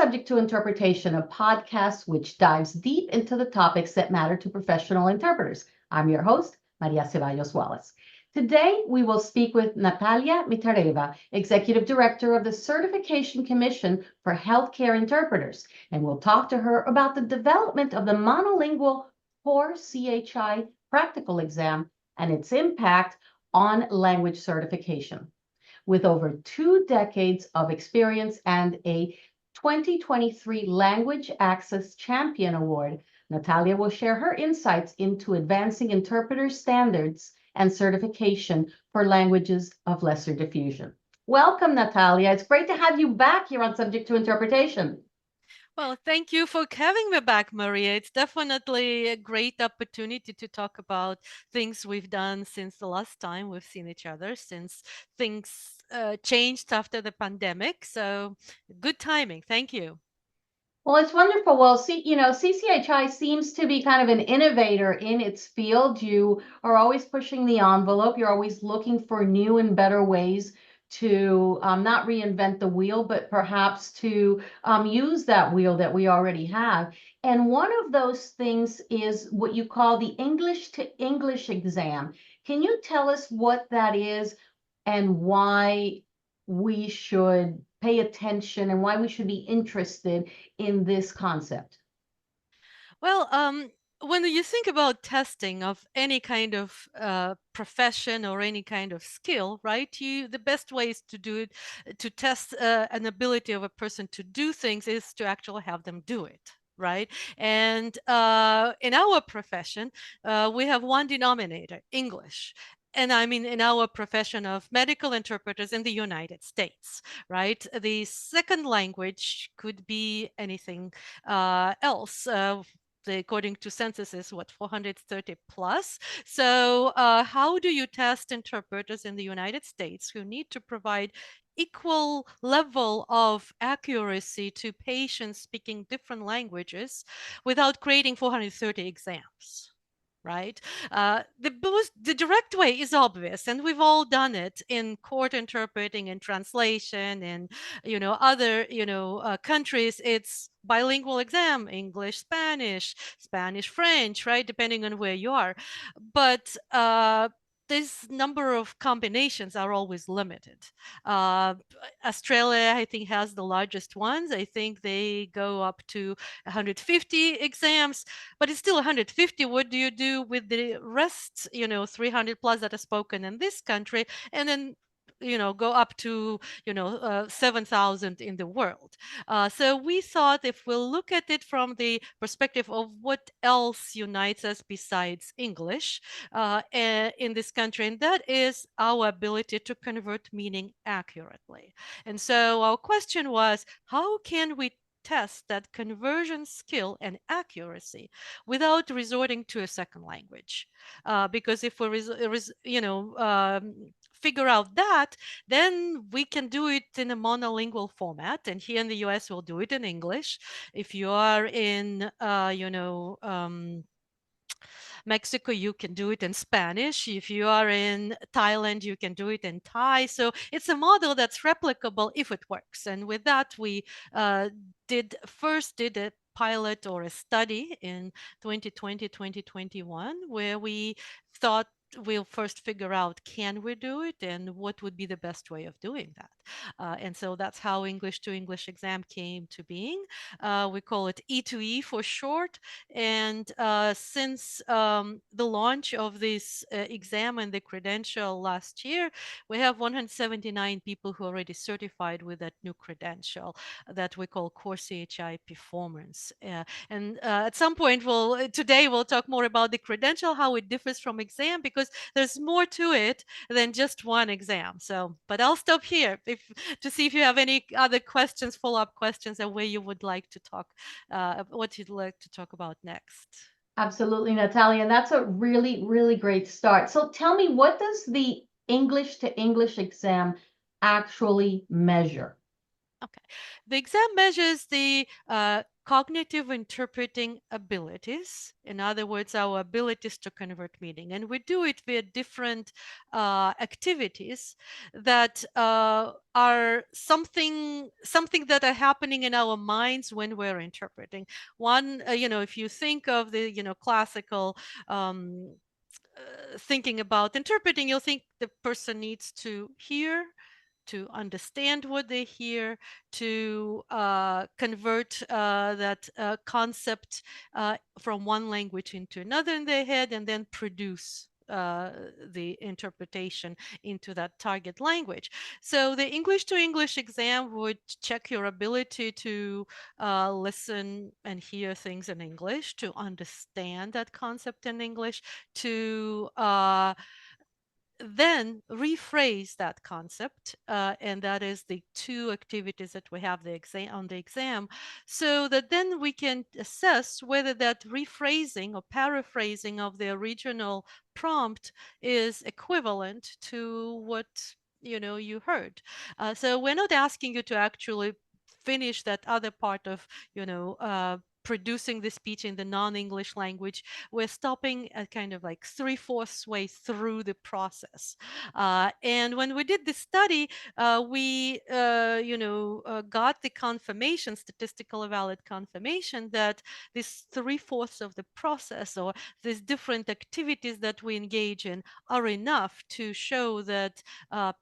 Subject to Interpretation, a podcast which dives deep into the topics that matter to professional interpreters. I'm your host, Maria Ceballos-Wallace. Today, we will speak with Natalya Mytareva, Executive Director of the Certification Commission for Healthcare Interpreters, and we'll talk to her about the development of the monolingual CoreCHI practical exam and its impact on language certification. With over 2 decades of experience and a 2023 Language Access Champion Award, Natalya will share her insights into advancing interpreter standards and certification for languages of lesser diffusion. Welcome, Natalya. It's great to have you back here on Subject to Interpretation. Well, thank you for having me back, Maria. It's definitely a great opportunity to talk about things we've done since the last time we've seen each other, since things changed after the pandemic. So good timing. Thank you. Well, it's wonderful. Well, CCHI seems to be kind of an innovator in its field. You are always pushing the envelope. You're always looking for new and better ways to not reinvent the wheel, but perhaps to use that wheel that we already have. And one of those things is what you call the English to English exam. Can you tell us what that is and why we should pay attention and why we should be interested in this concept? Well, when you think about testing of any kind of profession or any kind of skill, right? The best ways to do it, to test an ability of a person to do things, is to actually have them do it. Right. And in our profession, we have one denominator, English. And I mean, in our profession of medical interpreters in the United States, right? The second language could be anything else. According to censuses, 430 plus. So how do you test interpreters in the United States who need to provide equal level of accuracy to patients speaking different languages without creating 430 exams? Right? The direct way is obvious, and we've all done it in court interpreting and translation and other countries. It's bilingual exam, English, Spanish, French, right? Depending on where you are. But this number of combinations are always limited. Australia, I think, has the largest ones. I think they go up to 150 exams, but it's still 150. What do you do with the rest, 300 plus that are spoken in this country? And then go up to 7,000 in the world. So we thought, if we'll look at it from the perspective of what else unites us besides English in this country, and that is our ability to convert meaning accurately. And so our question was, how can we test that conversion skill and accuracy without resorting to a second language? Because if we figure out that, then we can do it in a monolingual format. And here in the US, we'll do it in English. If you are in, Mexico, you can do it in Spanish. If you are in Thailand, you can do it in Thai. So it's a model that's replicable if it works. And with that, we did a pilot or a study in 2020, 2021, where we thought we'll first figure out, can we do it, and what would be the best way of doing that? And so that's how English to English exam came to being. We call it ETOE for short. And since the launch of this exam and the credential last year, we have 179 people who are already certified with that new credential that we call CoreCHI performance. And at some point, today we'll talk more about the credential, how it differs from exam, because there's more to it than just one exam. So, but I'll stop here to see if you have any other questions, follow-up questions, and where you would like to talk, what you'd like to talk about next. Absolutely, Natalya. And that's a really, really great start. So tell me, what does the English to English exam actually measure? Okay. The exam measures the cognitive interpreting abilities. In other words, our abilities to convert meaning. And we do it via different activities that are something that are happening in our minds when we're interpreting. One, if you think of the, classical thinking about interpreting, you'll think the person needs to hear, to understand what they hear, to convert that concept from one language into another in their head, and then produce the interpretation into that target language. So the English to English exam would check your ability to listen and hear things in English, to understand that concept in English, to then rephrase that concept, and that is the two activities that we have on the exam, so that then we can assess whether that rephrasing or paraphrasing of the original prompt is equivalent to what you heard. So we're not asking you to actually finish that other part of producing the speech in the non-English language. We're stopping at kind of like 3/4 way through the process. And when we did this study, we, got the confirmation, statistical valid confirmation, that this 3/4 of the process, or these different activities that we engage in, are enough to show that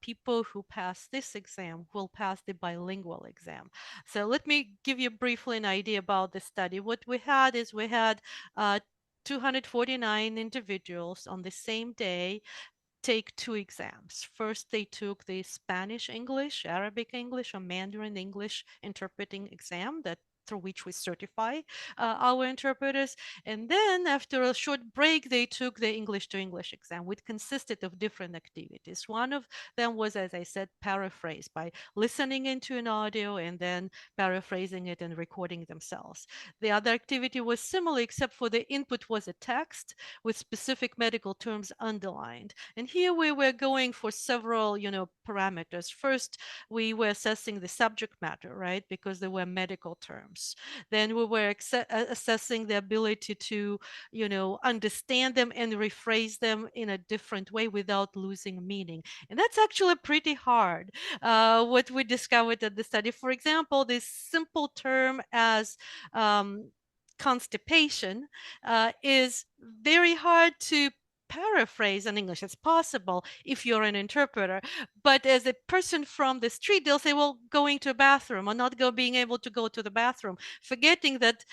people who pass this exam will pass the bilingual exam. So let me give you briefly an idea about the study. What we had is we had 249 individuals on the same day take two exams. First, they took the Spanish English, Arabic English, or Mandarin English interpreting exam that through which we certify our interpreters. And then after a short break, they took the English to English exam, which consisted of different activities. One of them was, as I said, paraphrase, by listening into an audio and then paraphrasing it and recording themselves. The other activity was similar, except for the input was a text with specific medical terms underlined. And here we were going for several, parameters. First, we were assessing the subject matter, right? Because there were medical terms. Then we were assessing the ability to, understand them and rephrase them in a different way without losing meaning. And that's actually pretty hard. What we discovered at the study, for example, this simple term as constipation is very hard to paraphrase in English. It's possible if you're an interpreter, but as a person from the street, they'll say, well, going to a bathroom, or not being able to go to the bathroom, forgetting that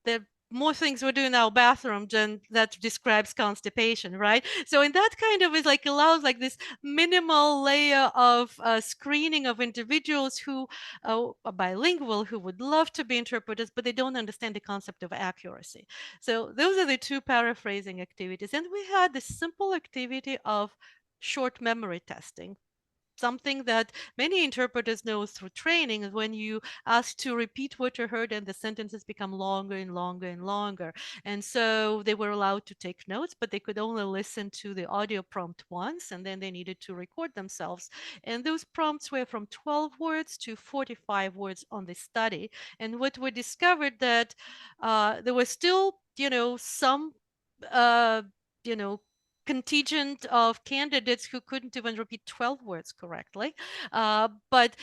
there are more things we do in our bathroom than that describes constipation, right? So in that kind of is like allows like this minimal layer of screening of individuals who are bilingual, who would love to be interpreters, but they don't understand the concept of accuracy. So those are the two paraphrasing activities. And we had this simple activity of short memory testing. Something that many interpreters know through training is when you ask to repeat what you heard and the sentences become longer and longer and longer. And so they were allowed to take notes, but they could only listen to the audio prompt once, and then they needed to record themselves. And those prompts were from 12 words to 45 words on the study. And what we discovered that there was still, some you know, contingent of candidates who couldn't even repeat 12 words correctly. But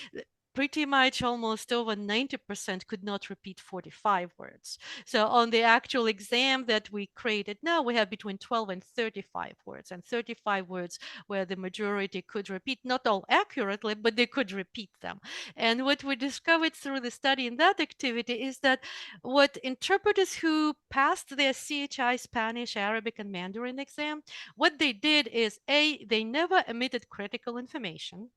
pretty much almost over 90% could not repeat 45 words. So on the actual exam that we created now, we have between 12 and 35 words, and 35 words where the majority could repeat, not all accurately, but they could repeat them. And what we discovered through the study in that activity is that what interpreters who passed their CHI Spanish, Arabic, and Mandarin exam, what they did is A, they never omitted critical information.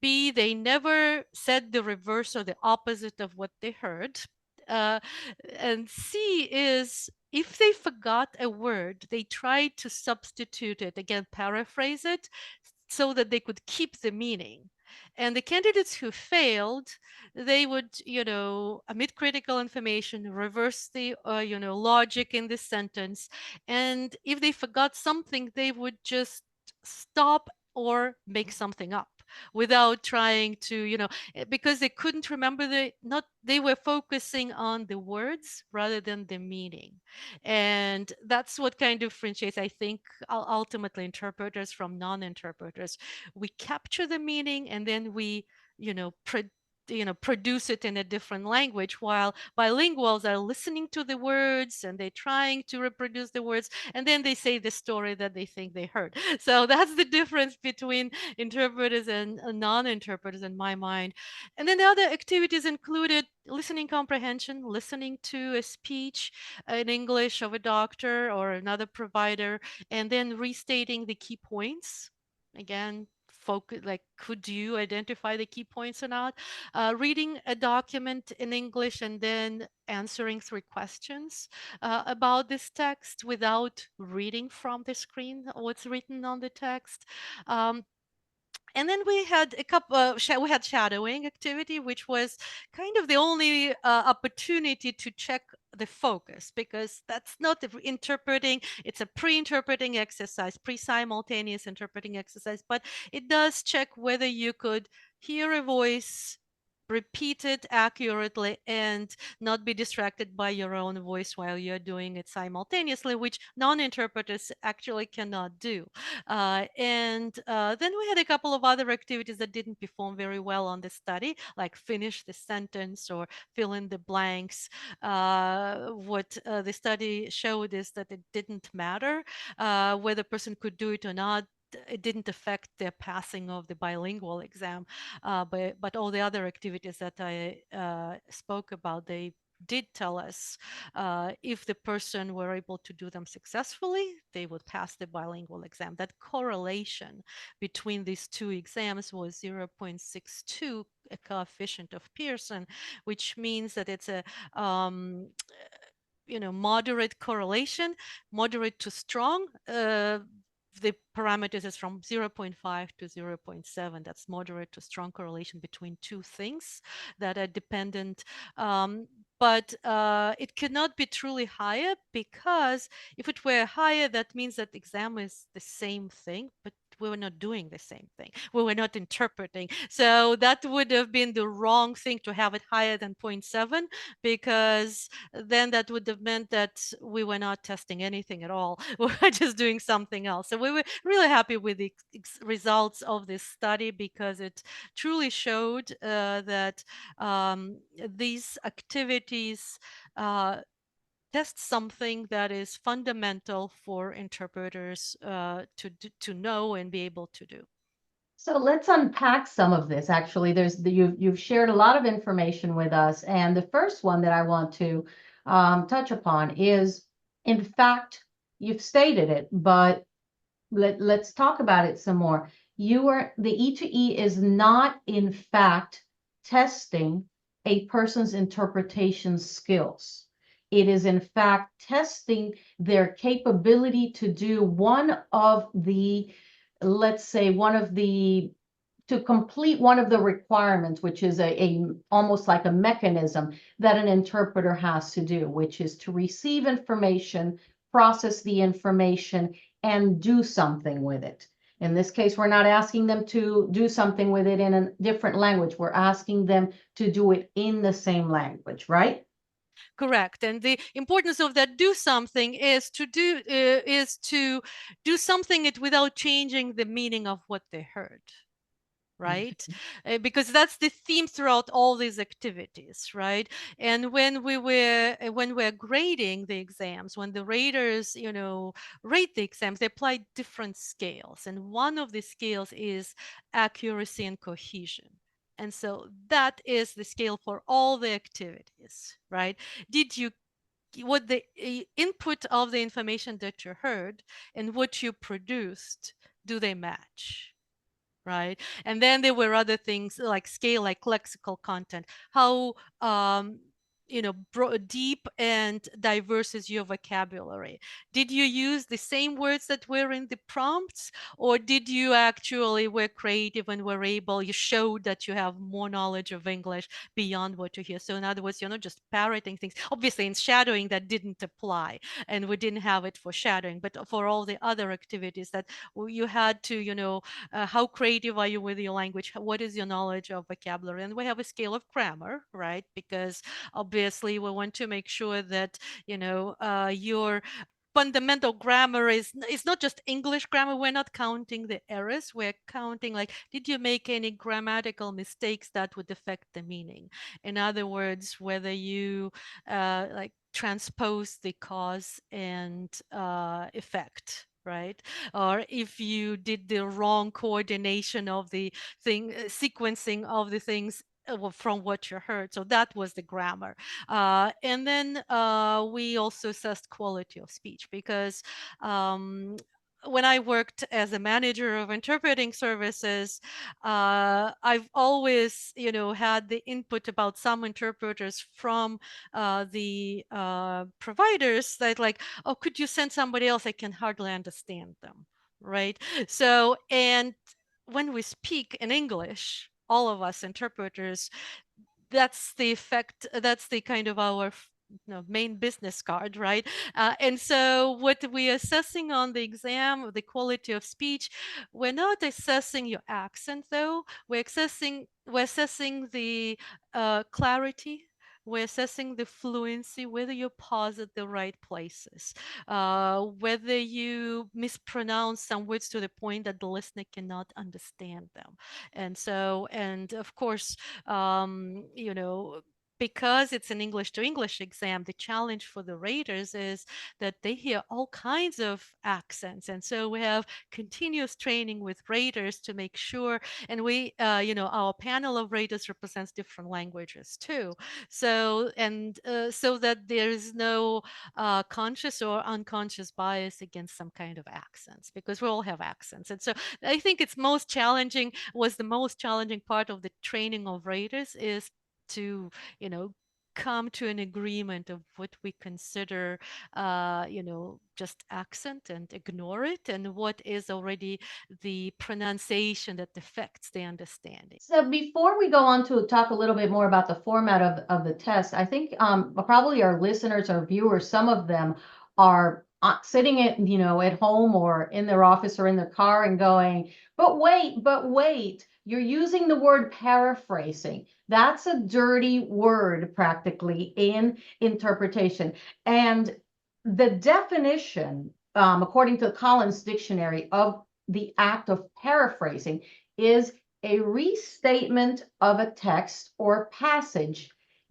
B, they never said the reverse or the opposite of what they heard. Uh, and C is if they forgot a word, they tried to substitute it, again, paraphrase it, so that they could keep the meaning. And the candidates who failed, they would, omit critical information, reverse the, logic in the sentence. And if they forgot something, they would just stop or make something up. without trying to, because they couldn't remember they were focusing on the words rather than the meaning. And that's what kind of differentiates, I think, ultimately interpreters from non-interpreters. We capture the meaning and then we, you know, produce it in a different language, while bilinguals are listening to the words and they're trying to reproduce the words, and then they say the story that they think they heard. So that's the difference between interpreters and non-interpreters in my mind. And then the other activities included listening comprehension, listening to a speech in English of a doctor or another provider, and then restating the key points. Again, focus, like, could you identify the key points or not? Reading a document in English and then answering 3 questions about this text without reading from the screen what's written on the text. And then we had a couple. We had shadowing activity, which was kind of the only opportunity to check the focus, because that's not interpreting. It's a pre-interpreting exercise, pre-simultaneous interpreting exercise, but it does check whether you could hear a voice, repeat it accurately, and not be distracted by your own voice while you're doing it simultaneously, which non-interpreters actually cannot do. And then we had a couple of other activities that didn't perform very well on the study, like finish the sentence or fill in the blanks. What the study showed is that it didn't matter whether a person could do it or not. It didn't affect their passing of the bilingual exam, but all the other activities that I spoke about, they did tell us if the person were able to do them successfully, they would pass the bilingual exam. That correlation between these two exams was 0.62, a coefficient of Pearson, which means that it's a moderate correlation, moderate to strong. The parameters is from 0.5 to 0.7. That's moderate to strong correlation between two things that are dependent. But it cannot be truly higher, because if it were higher, that means that the exam is the same thing, but we were not doing the same thing. We were not interpreting. So that would have been the wrong thing to have it higher than 0.7, because then that would have meant that we were not testing anything at all. We were just doing something else. So we were really happy with the results of this study, because it truly showed that these activities test something that is fundamental for interpreters to know and be able to do. So let's unpack some of this. Actually, you've shared a lot of information with us, and the first one that I want to touch upon is, in fact, you've stated it, but let's talk about it some more. The E2E is not, in fact, testing a person's interpretation skills. It is, in fact, testing their capability to do to complete one of the requirements, which is almost like a mechanism that an interpreter has to do, which is to receive information, process the information, and do something with it. In this case, we're not asking them to do something with it in a different language. We're asking them to do it in the same language, right? Correct. And the importance of that do something is to do something it without changing the meaning of what they heard. Right? Because that's the theme throughout all these activities, right? And when we're grading the exams, when the raters, rate the exams, they apply different scales. And one of the scales is accuracy and cohesion. And so that is the scale for all the activities, right? What the input of the information that you heard and what you produced, do they match? Right? And then there were other things like scale, like lexical content. How deep and diverse is your vocabulary? Did you use the same words that were in the prompts, or did you actually were creative and were able, you showed that you have more knowledge of English beyond what you hear? So in other words, you're not just parroting things. Obviously in shadowing that didn't apply, and we didn't have it for shadowing, but for all the other activities that you had to, how creative are you with your language? What is your knowledge of vocabulary? And we have a scale of grammar, right? Because obviously we want to make sure that your fundamental grammar is not just English grammar. We're not counting the errors. We're counting, like, did you make any grammatical mistakes that would affect the meaning? In other words, whether you like transpose the cause and effect, right? Or if you did the wrong coordination of the thing, sequencing of the things from what you heard. So that was the grammar. And then we also assessed quality of speech, because when I worked as a manager of interpreting services, I've always, had the input about some interpreters from the providers that, like, oh, could you send somebody else? I can hardly understand them, right? So, and when we speak in English, all of us interpreters, that's the effect, that's the kind of our main business card, right? And so what we're assessing on the exam, the quality of speech, we're not assessing your accent, though. We're assessing the clarity. We're assessing the fluency, whether you pause at the right places, whether you mispronounce some words to the point that the listener cannot understand them. And so, and of course, because it's an English to English exam, the challenge for the raters is that they hear all kinds of accents. And so we have continuous training with raters to make sure, and our panel of raters represents different languages too. So, and so that there is no conscious or unconscious bias against some kind of accents, because we all have accents. And so I think it's was the most challenging part of the training of raters, is to, come to an agreement of what we consider, just accent, and ignore it, and what is already the pronunciation that affects the understanding. So before we go on to talk a little bit more about the format of the test, I think probably our listeners or viewers, some of them are sitting at home or in their office or in their car and going, but wait, you're using the word paraphrasing. That's a dirty word practically in interpretation. And the definition, according to the Collins Dictionary, of the act of paraphrasing is a restatement of a text or passage,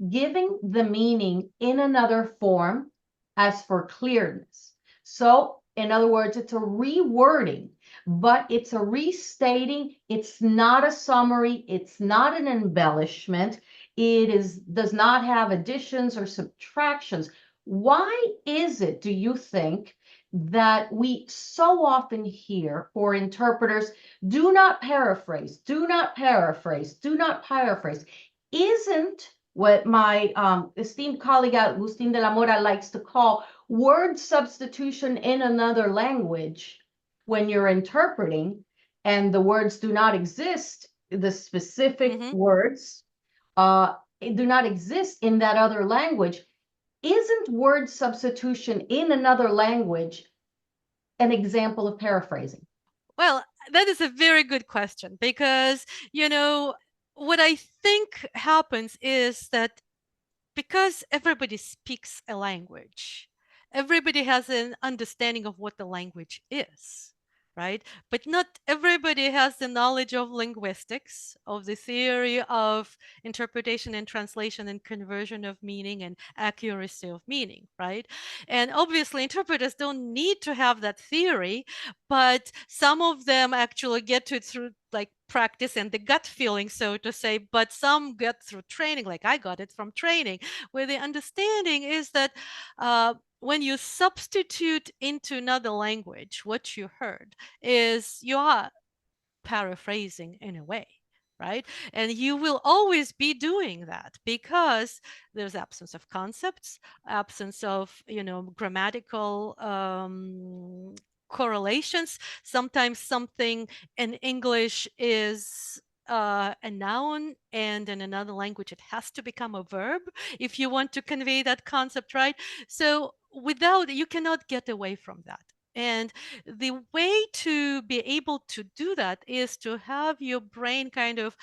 giving the meaning in another form as for clearness. So, in other words, it's a rewording, but it's a restating. It's not a summary. It's not an embellishment. Does not have additions or subtractions. Why is it, do you think, that we so often hear for interpreters, do not paraphrase, do not paraphrase, do not paraphrase? Isn't what my esteemed colleague Agustin de la Mora likes to call word substitution in another language, when you're interpreting and the words do not exist, the specific words do not exist in that other language? Isn't word substitution in another language an example of paraphrasing? Well, that is a very good question, because, what I think happens is that because everybody speaks a language, everybody has an understanding of what the language is, right? But not everybody has the knowledge of linguistics, of the theory of interpretation and translation and conversion of meaning and accuracy of meaning, right? And obviously, interpreters don't need to have that theory, but some of them actually get to it through, like, practice and the gut feeling, so to say, but some get through training, like I got it from training, where the understanding is that when you substitute into another language, what you heard is you are paraphrasing in a way, right? And you will always be doing that because there's absence of concepts, absence of, grammatical correlations. Sometimes something in English is a noun, and in another language it has to become a verb if you want to convey that concept, right? So without, you cannot get away from that. And the way to be able to do that is to have your brain kind of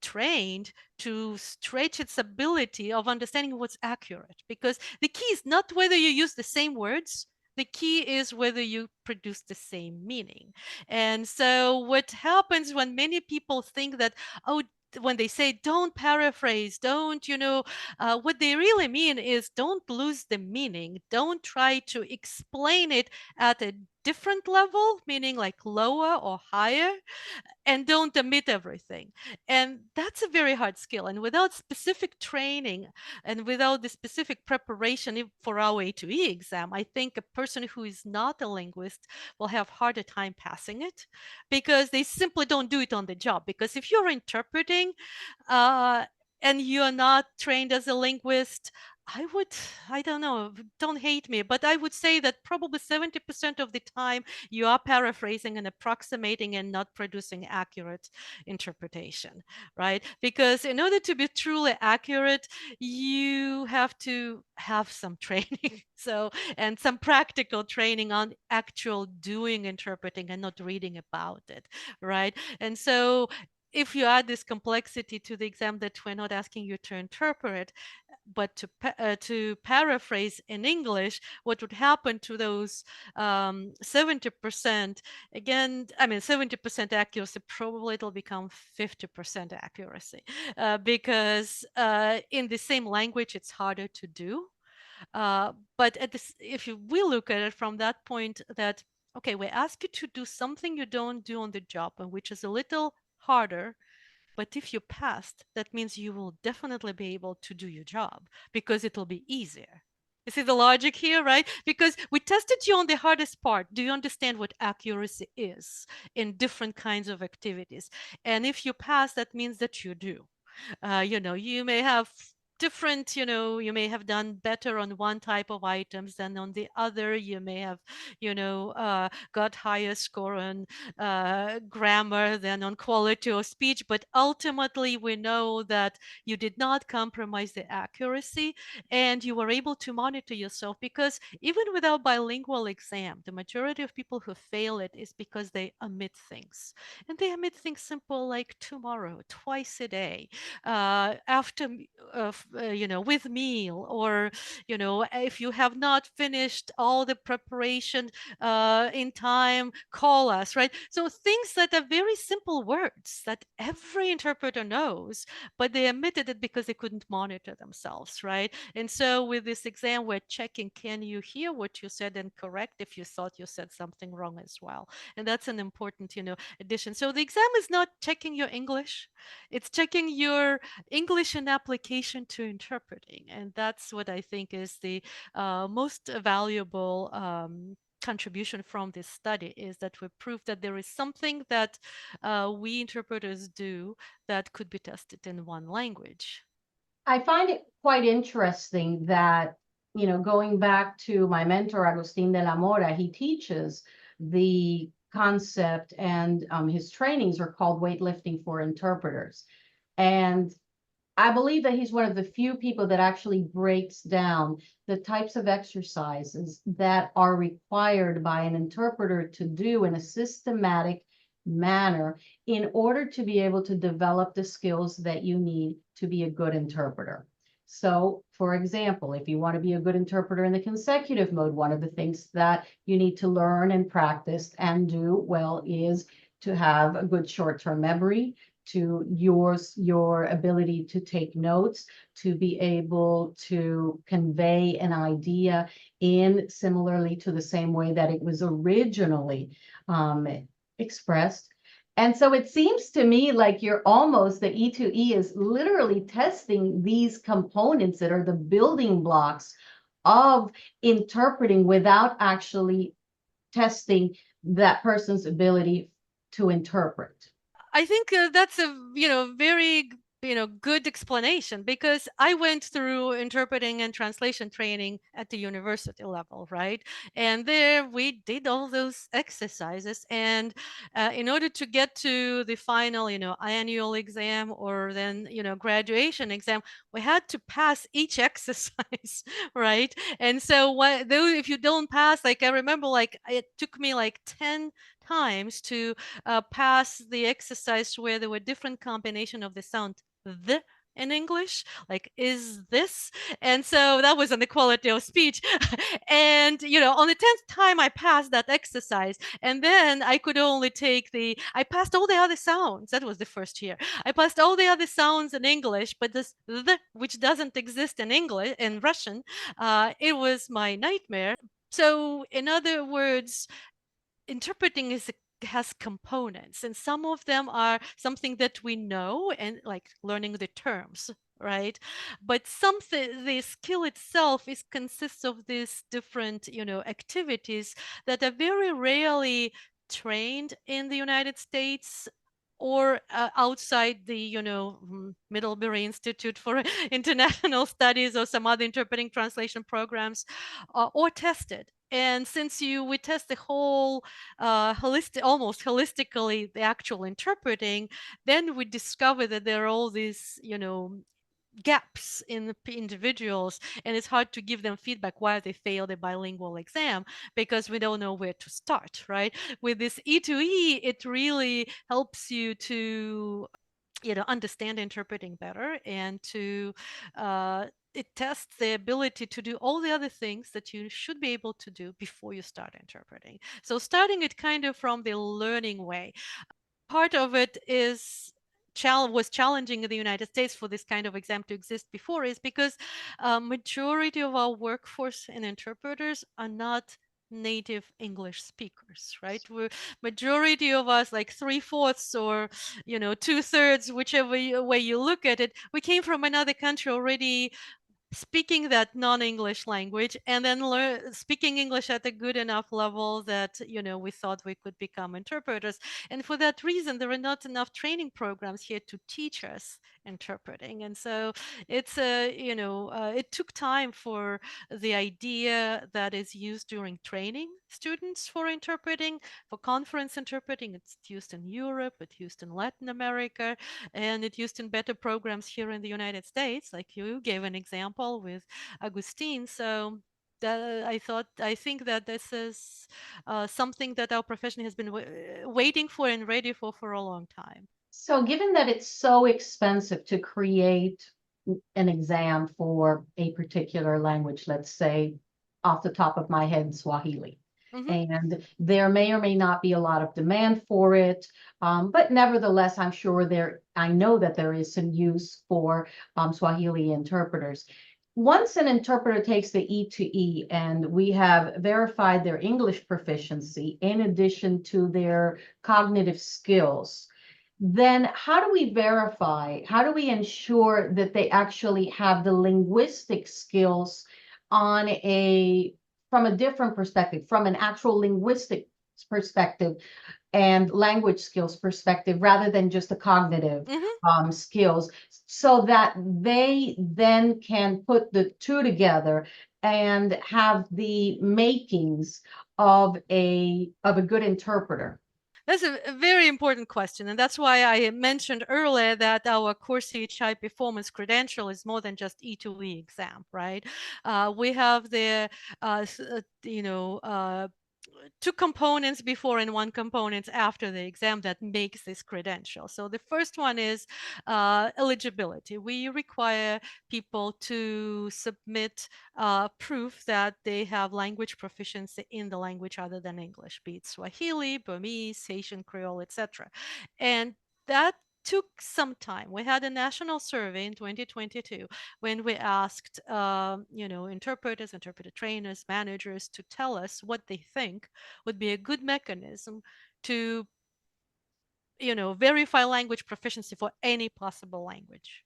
trained to stretch its ability of understanding what's accurate. Because the key is not whether you use the same words, the key is whether you produce the same meaning. And so what happens when many people think that, oh, when they say don't paraphrase, don't, what they really mean is don't lose the meaning. Don't try to explain it at a different level, meaning like lower or higher, and don't omit everything. And that's a very hard skill. And without specific training and without the specific preparation for our ETOE exam, I think a person who is not a linguist will have harder time passing it because they simply don't do it on the job. Because if you're interpreting uh, and you're not trained as a linguist, I don't know, don't hate me, but I would say that probably 70% of the time you are paraphrasing and approximating and not producing accurate interpretation, right? Because in order to be truly accurate, you have to have some training. So, and some practical training on actual doing interpreting and not reading about it, right? And so if you add this complexity to the exam that we're not asking you to interpret, but to paraphrase in English, what would happen to those 70%? Again, I mean, 70% accuracy, probably it'll become 50% accuracy because in the same language, it's harder to do. But if we look at it from that point that, okay, we ask you to do something you don't do on the job, and which is a little harder, but if you passed, that means you will definitely be able to do your job because it'll be easier. You see the logic here, right? Because we tested you on the hardest part. Do you understand what accuracy is in different kinds of activities? And if you pass, that means that you do. You may have different, you may have done better on one type of items than on the other. You may have, got higher score on grammar than on quality of speech. But ultimately, we know that you did not compromise the accuracy and you were able to monitor yourself, because even without bilingual exam, the majority of people who fail it is because they omit things. And they omit things simple like tomorrow, twice a day, after with meal, or if you have not finished all the preparation in time, call us, right? So things that are very simple words that every interpreter knows, but they omitted it because they couldn't monitor themselves, right? And so with this exam, we're checking, can you hear what you said and correct if you thought you said something wrong as well? And that's an important addition. So the exam is not checking your English, it's checking your English and application to interpreting. And that's what I think is the most valuable contribution from this study, is that we prove that there is something that we interpreters do that could be tested in one language. I find it quite interesting that, going back to my mentor, Agustin de la Mora, he teaches the concept, and his trainings are called weightlifting for interpreters. And I believe that he's one of the few people that actually breaks down the types of exercises that are required by an interpreter to do in a systematic manner in order to be able to develop the skills that you need to be a good interpreter. So, for example, if you want to be a good interpreter in the consecutive mode, one of the things that you need to learn and practice and do well is to have a good short-term memory, to your ability to take notes, to be able to convey an idea in similarly to the same way that it was originally expressed. And so it seems to me like you're almost, the E2E is literally testing these components that are the building blocks of interpreting without actually testing that person's ability to interpret. I think that's a very good explanation, because I went through interpreting and translation training at the university level, right? And there we did all those exercises, and in order to get to the final annual exam, or then graduation exam, we had to pass each exercise, right? And so what though if you don't pass, like I remember, like it took me like 10 times to pass the exercise where there were different combination of the sound the in English, like is this? And so that was on the quality of speech. And on the 10th time I passed that exercise, and then I passed all the other sounds. That was the first year. I passed all the other sounds in English, but this the, which doesn't exist in English, in Russian, it was my nightmare. So in other words, interpreting has components, and some of them are something that we know, and like learning the terms, right? But something, the skill itself is consists of these different activities that are very rarely trained in the United States, or outside the Middlebury Institute for International Studies, or some other interpreting translation programs, or tested. And since we test the whole almost holistically, the actual interpreting, then we discover that there are all these gaps in the individuals, and it's hard to give them feedback why they failed a bilingual exam, because we don't know where to start, right? With this E2E, it really helps you to understand interpreting better, and to it tests the ability to do all the other things that you should be able to do before you start interpreting. So starting it kind of from the learning way. Part of it was challenging in the United States for this kind of exam to exist before, is because majority of our workforce and interpreters are not native English speakers, right? We're majority of us, like 3/4 or 2/3, whichever way you look at it, we came from another country already speaking that non-English language, and then speaking English at a good enough level that we thought we could become interpreters. And for that reason, there are not enough training programs here to teach us interpreting. And so it's it took time for the idea that is used during training students for interpreting, for conference interpreting. It's used in Europe, it's used in Latin America, and it's used in better programs here in the United States, like you gave an example with Agustin. So I think that this is something that our profession has been waiting for and ready for a long time. So given that it's so expensive to create an exam for a particular language, let's say off the top of my head, Swahili, Mm-hmm. and there may or may not be a lot of demand for it, but nevertheless, I know that there is some use for Swahili interpreters. Once an interpreter takes the E2E and we have verified their English proficiency in addition to their cognitive skills, then how do we ensure that they actually have the linguistic skills from a different perspective, from an actual linguistic perspective and language skills perspective, rather than just the cognitive skills, so that they then can put the two together and have the makings of a good interpreter? That's a very important question, and that's why I mentioned earlier that our CoreCHI performance credential is more than just E2E exam, right? We have the, two components before and one component after the exam that makes this credential. So the first one is eligibility. We require people to submit proof that they have language proficiency in the language other than English, be it Swahili, Burmese, Haitian Creole, etc. And that took some time. We had a national survey in 2022 when we asked, interpreters, interpreter trainers, managers to tell us what they think would be a good mechanism to, verify language proficiency for any possible language.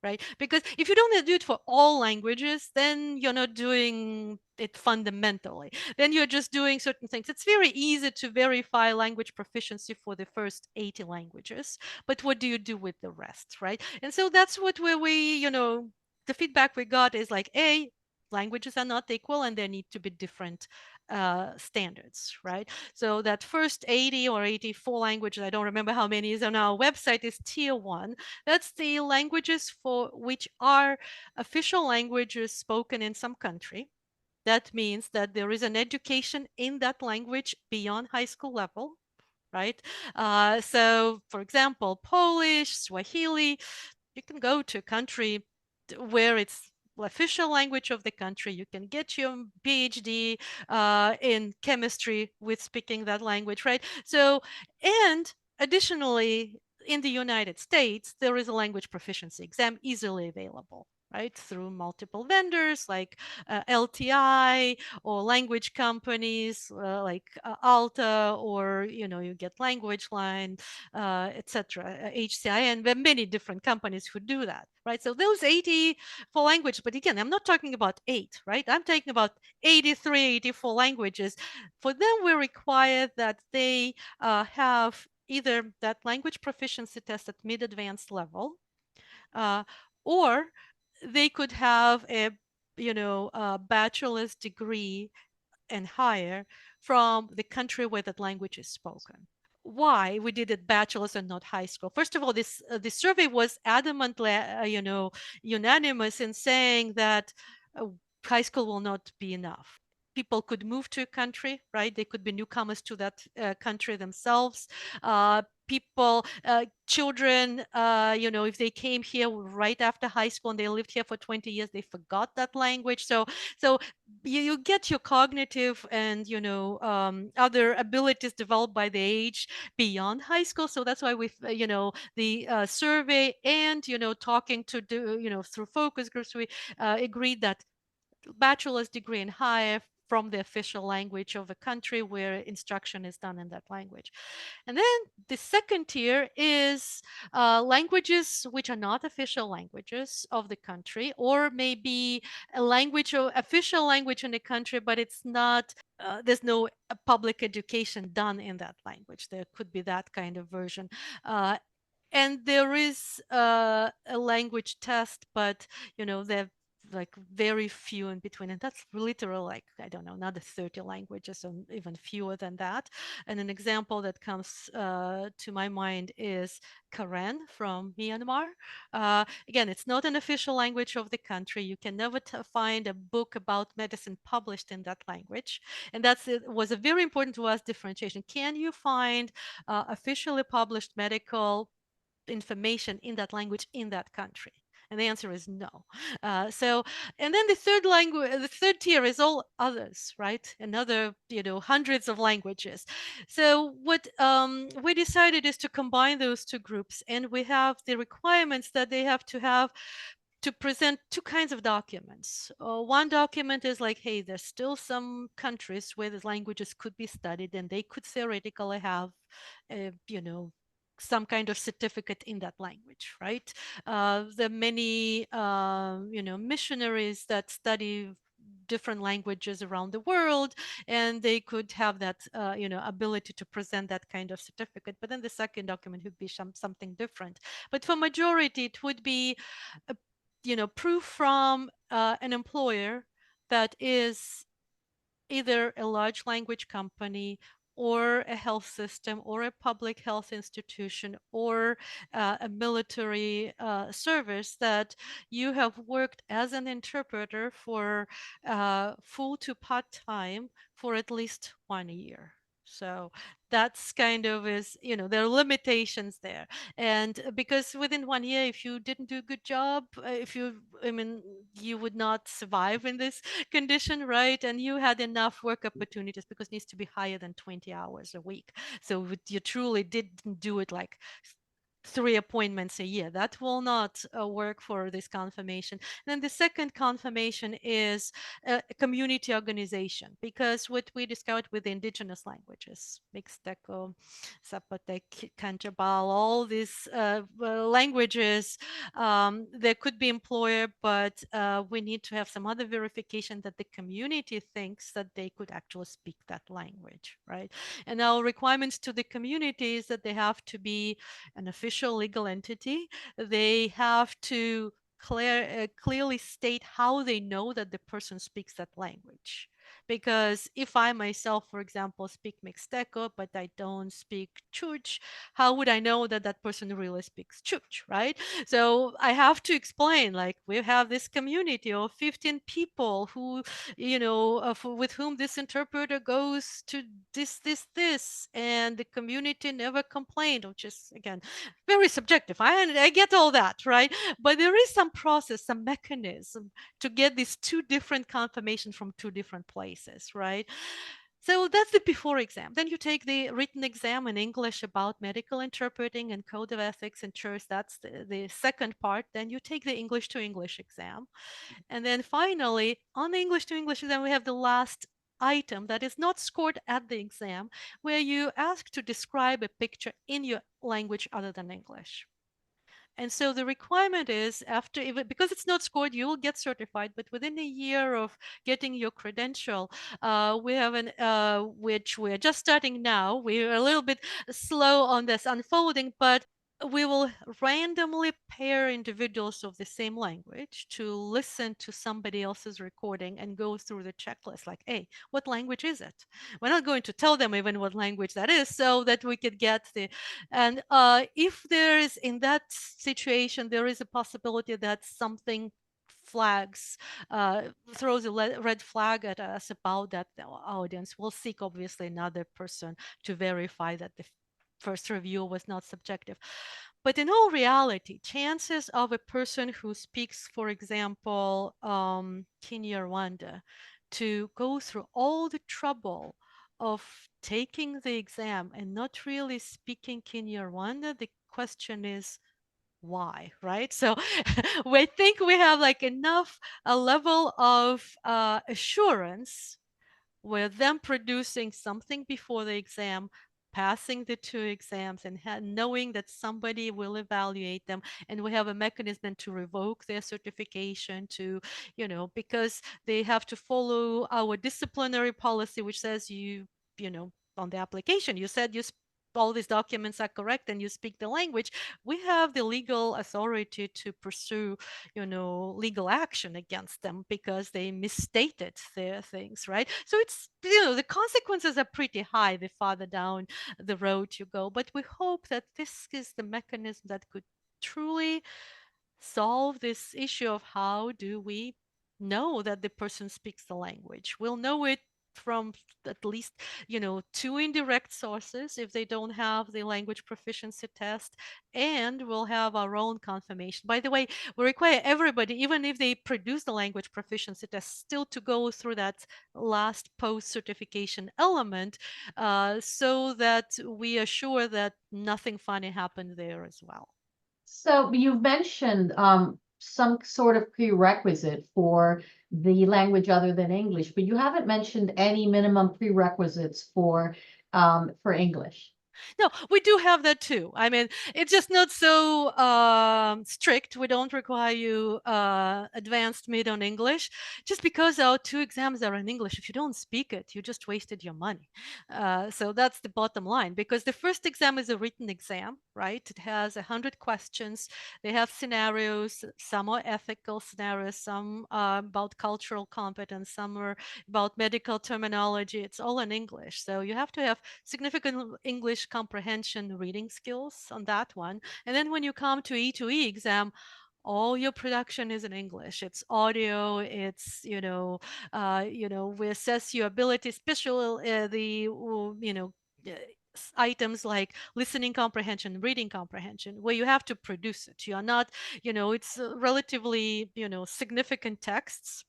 right? Because if you don't do it for all languages, then you're not doing it fundamentally. Then you're just doing certain things. It's very easy to verify language proficiency for the first 80 languages, but what do you do with the rest, right? And so that's what where we, the feedback we got is like, languages are not equal and there need to be different standards, right? So that first 80 or 84 languages, I don't remember how many is on our website, is tier one. That's the languages for which are official languages spoken in some country. That means that there is an education in that language beyond high school level, right? So, for example, Polish, Swahili, you can go to a country where it's official language of the country. You can get your PhD in chemistry with speaking that language, right? So, and additionally, in the United States, there is a language proficiency exam easily available, right, through multiple vendors like LTI or language companies like Alta, or you get Language Line, etc., HCI, and there are many different companies who do that, right? So those 80 for language, but again, I'm not talking about 8, right? I'm talking about 83, 84 languages. For them, we require that they have either that language proficiency test at mid-advanced level, uh, or they could have a bachelor's degree and higher from the country where that language is spoken. Why we did it bachelor's and not high school? First of all, this survey was adamantly unanimous in saying that uh, high school will not be enough. People could move to a country, right? They could be newcomers to that country themselves. Children, if they came here right after high school and they lived here for 20 years, they forgot that language. So you get your cognitive and other abilities developed by the age beyond high school. So that's why we the survey and talking to do through focus groups, we agreed that bachelor's degree and higher from the official language of a country where instruction is done in that language. And then the second tier is languages which are not official languages of the country, or maybe a language or official language in the country, but it's not, there's no public education done in that language. There could be that kind of version. And there is a language test, but they're like very few in between, and that's literally like, I don't know, another 30 languages or even fewer than that. And an example that comes to my mind is Karen from Myanmar. Again, it's not an official language of the country. You can never find a book about medicine published in that language, and that's it was a very important to us differentiation. Can you find officially published medical information in that language in that country? And the answer is no. And then the third tier is all others, right? Another, hundreds of languages. So what we decided is to combine those two groups, and we have the requirements that they have to present two kinds of documents. One document is like, hey, there's still some countries where the languages could be studied, and they could theoretically have, some kind of certificate in that language, right? There are many, missionaries that study different languages around the world, and they could have that, ability to present that kind of certificate. But then the second document would be something different. But for majority, it would be a proof from an employer that is either a large language company or a health system or a public health institution or a military service, that you have worked as an interpreter for full to part-time for at least 1 year. So that's kind of there are limitations there. And because within 1 year, if you didn't do a good job, you would not survive in this condition, right? And you had enough work opportunities, because it needs to be higher than 20 hours a week. So you truly didn't do it like 3 appointments a year. That will not work for this confirmation. And then the second confirmation is a community organization, because what we discovered with the indigenous languages, Mixteco, Zapotec, Cantabal, all these languages, there could be employer, but we need to have some other verification that the community thinks that they could actually speak that language, right? And our requirements to the community is that they have to be an official legal entity. They have to clearly state how they know that the person speaks that language. Because if I myself, for example, speak Mixteco, but I don't speak Chuch, how would I know that that person really speaks Chuch, right? So I have to explain, like, we have this community of 15 people who, with whom this interpreter goes to this, and the community never complained, which is, again, very subjective. I get all that, right? But there is some process, some mechanism to get these two different confirmations from two different places, right? So that's the before exam. Then you take the written exam in English about medical interpreting and code of ethics and church. That's the second part. Then you take the English to English exam. And then finally, on the English to English exam, we have the last item that is not scored at the exam, where you ask to describe a picture in your language other than English. And so the requirement is, because it's not scored, you will get certified, but within a year of getting your credential, we have which we're just starting now. We're a little bit slow on this unfolding, but we will randomly pair individuals of the same language to listen to somebody else's recording and go through the checklist, like, hey, what language is it? We're not going to tell them even what language that is, so that we could get and if there is, in that situation, there is a possibility that something flags throws a red flag at us about that audience, we'll seek obviously another person to verify that the first review was not subjective. But in all reality, chances of a person who speaks, for example, Kinyarwanda, to go through all the trouble of taking the exam and not really speaking Kinyarwanda, the question is why, right? So we think we have like enough a level of assurance with them producing something before the exam, passing the two exams, and knowing that somebody will evaluate them, and we have a mechanism to revoke their certification, to, because they have to follow our disciplinary policy, which says on the application, you said all these documents are correct and you speak the language. We have the legal authority to pursue legal action against them because they misstated their things, right? So it's, the consequences are pretty high the farther down the road you go. But we hope that this is the mechanism that could truly solve this issue of how do we know that the person speaks the language. We'll know it from at least two indirect sources if they don't have the language proficiency test, and we'll have our own confirmation. By the way, we require everybody, even if they produce the language proficiency test, still to go through that last post certification element, so that we are sure that nothing funny happened there as well. So you've mentioned some sort of prerequisite for the language other than English, but you haven't mentioned any minimum prerequisites for English. No, we do have that too. I mean, it's just not so strict. We don't require you advanced mid on English, just because our two exams are in English. If you don't speak it, you just wasted your money. So that's the bottom line. Because the first exam is a written exam, right? It has 100 questions. They have scenarios. Some are ethical scenarios. Some are about cultural competence. Some are about medical terminology. It's all in English. So you have to have significant English comprehension reading skills on that one. And then when you come to ETOE exam, all your production is in English. It's audio. It's we assess your ability, especially items like listening comprehension, reading comprehension, where you have to produce it. You are not, it's relatively significant texts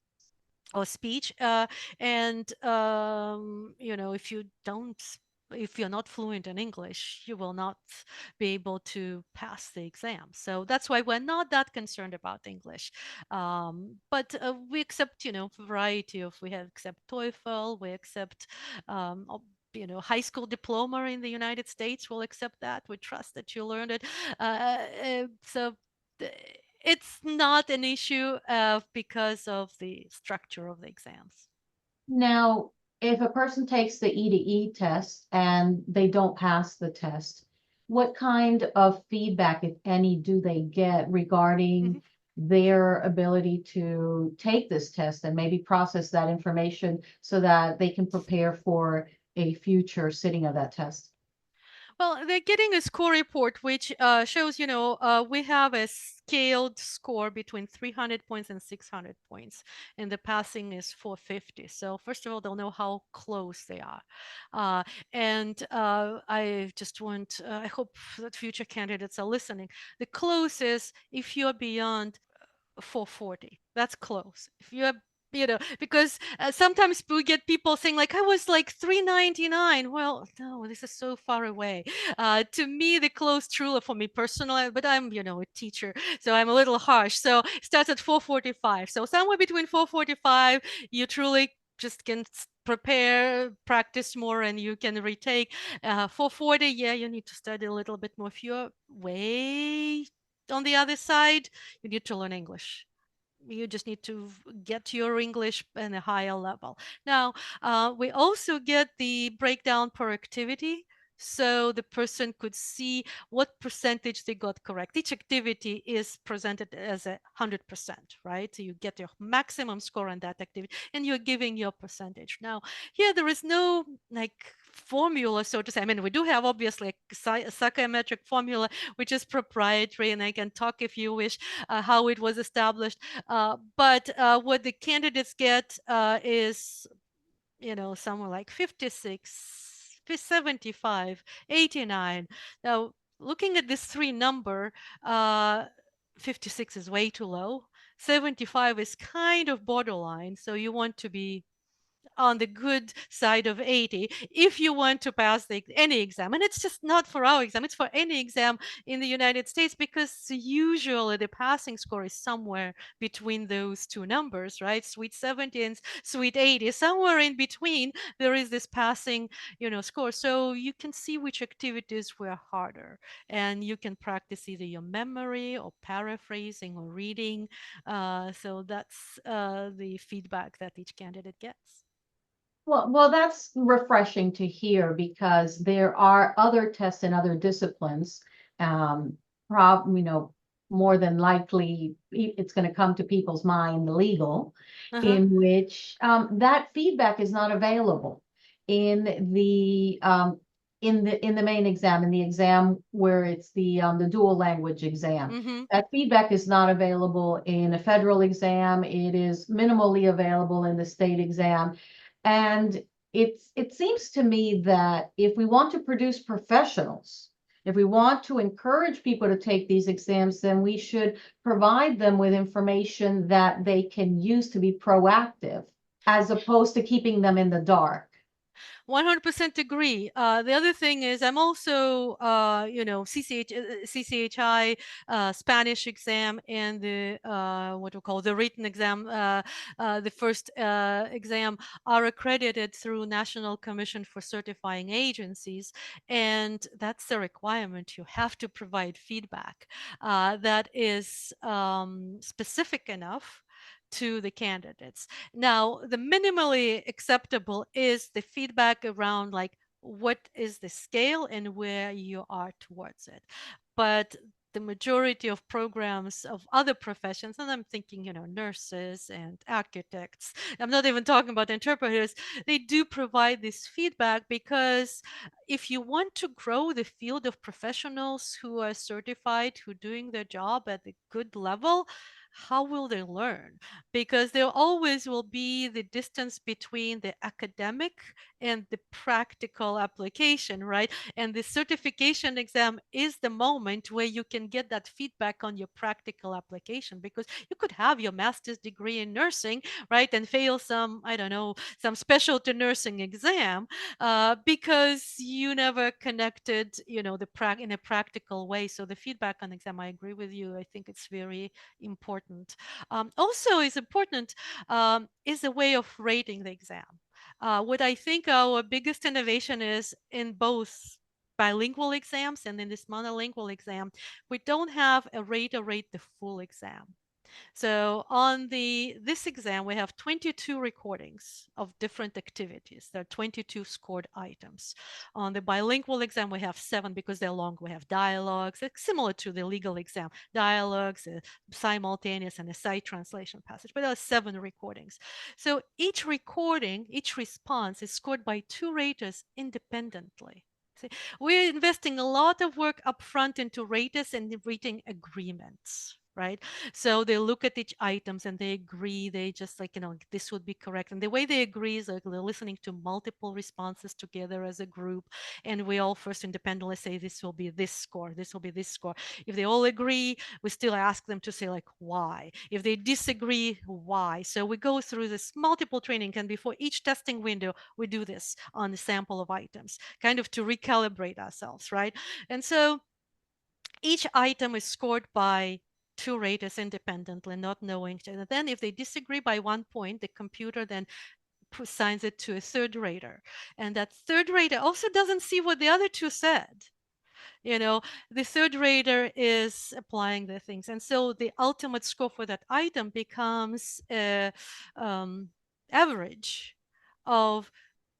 or speech, and if you don't if you're not fluent in English, you will not be able to pass the exam. So that's why we're not that concerned about English. But we accept, variety of, we have accept TOEFL, we accept, high school diploma in the United States. We'll accept that. We trust that you learned it. So it's not an issue because of the structure of the exams. Now, if a person takes the E2E test and they don't pass the test, what kind of feedback, if any, do they get regarding their ability to take this test and maybe process that information so that they can prepare for a future sitting of that test? Well, they're getting a score report which shows, we have a scaled score between 300 points and 600 points, and the passing is 450. So first of all, they'll know how close they are. And I just want, I hope that future candidates are listening. The closest, if you're beyond 440, that's close. If you're because sometimes we get people saying like, I was like 399. Well, no, this is so far away. To me, the close truly for me personally, but I'm a teacher, so I'm a little harsh. So it starts at 445. So somewhere between 445, you truly just can prepare, practice more, and you can retake. 440, yeah, you need to study a little bit more. If you're way on the other side, you need to learn English. You just need to get your English in a higher level. Now, we also get the breakdown per activity. So the person could see what percentage they got correct. Each activity is presented as 100%, right? So you get your maximum score on that activity and you're giving your percentage. Now, here there is no like formula, so to say. I mean, we do have obviously a psychometric formula, which is proprietary, and I can talk if you wish how it was established. But what the candidates get is, somewhere like 56, 75, 89. Now, looking at this three number, 56 is way too low. 75 is kind of borderline. So you want to be on the good side of 80 if you want to pass any exam. And it's just not for our exam, it's for any exam in the United States, because usually the passing score is somewhere between those two numbers, right? Sweet 70 and sweet 80, somewhere in between there is this passing score. So you can see which activities were harder, and you can practice either your memory or paraphrasing or reading. So that's the feedback that each candidate gets. Well, that's refreshing to hear because there are other tests in other disciplines. Probably, more than likely it's going to come to people's mind, legal, in which that feedback is not available in the main exam, in the exam where it's the dual language exam. That feedback is not available in a federal exam. It is minimally available in the state exam. And it seems to me that if we want to produce professionals, if we want to encourage people to take these exams, then we should provide them with information that they can use to be proactive, as opposed to keeping them in the dark. 100% agree. The other thing is I'm also, CCHI Spanish exam and the what we call the written exam, the first exam are accredited through National Commission for Certifying Agencies, and that's a requirement. You have to provide feedback that is specific enough to the candidates. Now, the minimally acceptable is the feedback around like what is the scale and where you are towards it. But the majority of programs of other professions, and I'm thinking, nurses and architects, I'm not even talking about interpreters, they do provide this feedback because if you want to grow the field of professionals who are certified, who are doing their job at a good level, how will they learn? Because there always will be the distance between the academic and the practical application, right? And the certification exam is the moment where you can get that feedback on your practical application, because you could have your master's degree in nursing, right, and fail some, I don't know, some specialty nursing exam because you never connected, in a practical way. So the feedback on exam, I agree with you. I think it's very important. Also, is important is the way of rating the exam. What I think our biggest innovation is in both bilingual exams and in this monolingual exam, we don't have a rater rate the full exam. So on this exam, we have 22 recordings of different activities. There are 22 scored items. On the bilingual exam, we have 7 because they're long. We have dialogues, it's similar to the legal exam, dialogues, simultaneous and a side translation passage, but there are 7 recordings. So each recording, each response is scored by 2 raters independently. See, we're investing a lot of work upfront into raters and reading agreements, right? So they look at each items and they agree. They just like, this would be correct. And the way they agree is like they're listening to multiple responses together as a group. And we all first independently say, this will be this score, this will be this score. If they all agree, we still ask them to say like, why? If they disagree, why? So we go through this multiple training, and before each testing window, we do this on a sample of items, kind of to recalibrate ourselves, right? And so each item is scored by 2 raters independently, not knowing each other. Then if they disagree by 1 point, the computer then assigns it to a third rater. And that third rater also doesn't see what the other 2 said. The third rater is applying the things. And so the ultimate score for that item becomes average of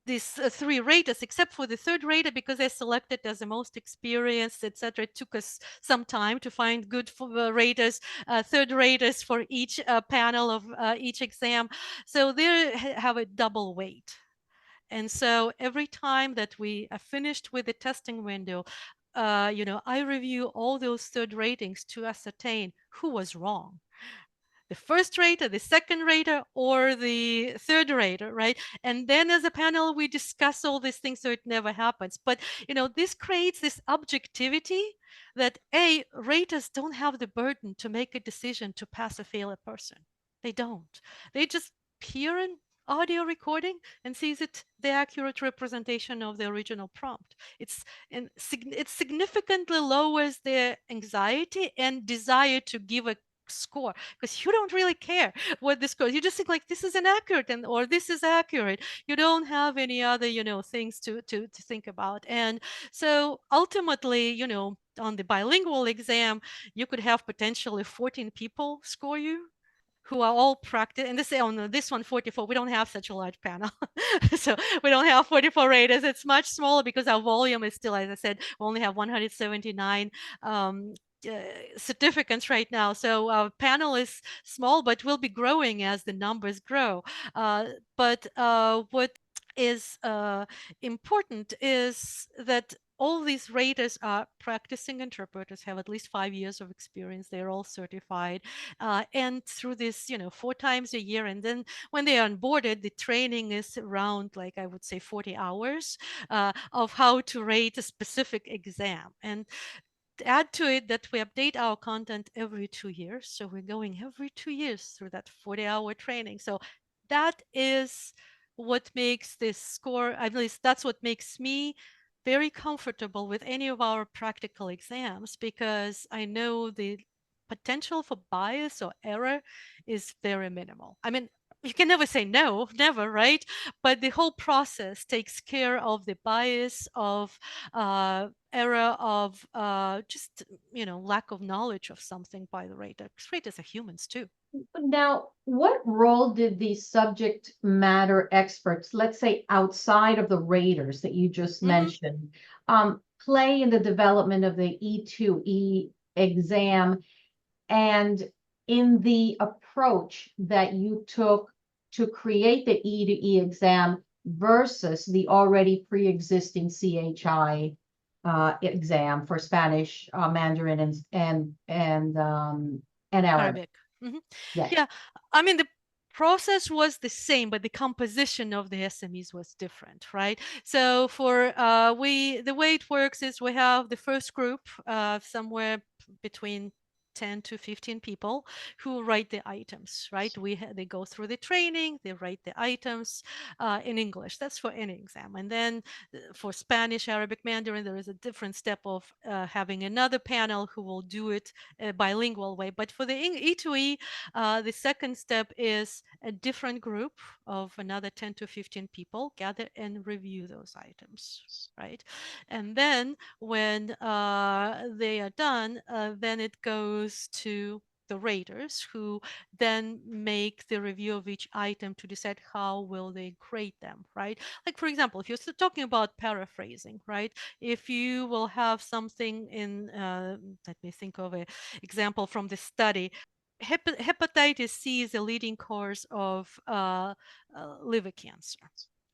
these 3 raters, except for the third rater, because they're selected as the most experienced, etc. It took us some time to find good raters, third raters for each panel of each exam. So they have a double weight. And so every time that we are finished with the testing window, I review all those third ratings to ascertain who was wrong, the first rater, the second rater, or the third rater, right? And then as a panel, we discuss all these things so it never happens. But, this creates this objectivity that raters don't have the burden to make a decision to pass or fail a person. They don't. They just hear an audio recording and sees it the accurate representation of the original prompt. It significantly lowers their anxiety and desire to give a score, because you don't really care what the score is. You just think like this is inaccurate or this is accurate. You don't have any other things to think about. And so ultimately, on the bilingual exam, you could have potentially 14 people score you, who are all practice, and this one 44. We don't have such a large panel. So we don't have 44 raters. It's much smaller because our volume is still, as I said, we only have 179 certificates right now. So our panel is small, but will be growing as the numbers grow. But what is important is that all these raters are practicing interpreters, have at least 5 years of experience. They're all certified. And through this, 4 times a year. And then when they are onboarded, the training is around, like I would say, 40 hours of how to rate a specific exam. And add to it that we update our content every 2 years. So we're going every 2 years through that 40-hour training. So that is what makes this score, at least that's what makes me very comfortable with any of our practical exams, because I know the potential for bias or error is very minimal. I mean, you can never say no, never, right? But the whole process takes care of the bias, of error, of just lack of knowledge of something by the rater. Raters are humans too. Now, what role did these subject matter experts, let's say outside of the raters that you just mentioned, play in the development of the E2E exam and in the approach that you took to create the E2E exam versus the already pre-existing CHI exam for Spanish, Mandarin, and Arabic? Mhm. Yes. Yeah, I mean, the process was the same, but the composition of the SMEs was different, right? So for the way it works is we have the first group, somewhere between 10 to 15 people who write the items, right? They go through the training, they write the items in English. That's for any exam. And then for Spanish, Arabic, Mandarin, there is a different step of having another panel who will do it bilingual way. But for the E2E, the second step is a different group of another 10 to 15 people gather and review those items, right? And then when they are done, then it goes to the raters who then make the review of each item to decide how will they grade them, right? Like for example, if you're talking about paraphrasing, right? If you will have something in, let me think of an example from the study. Hepatitis C is a leading cause of liver cancer,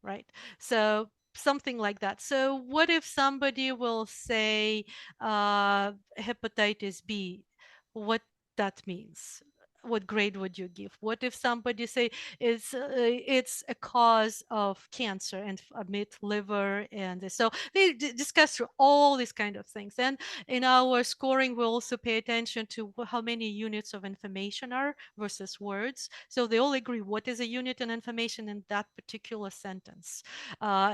right? So something like that. So what if somebody will say hepatitis B? What that means? What grade would you give? What if somebody say it's a cause of cancer and admit liver, and so they discuss through all these kind of things. And in our scoring, we also pay attention to how many units of information are versus words. So they all agree what is a unit of information in that particular sentence.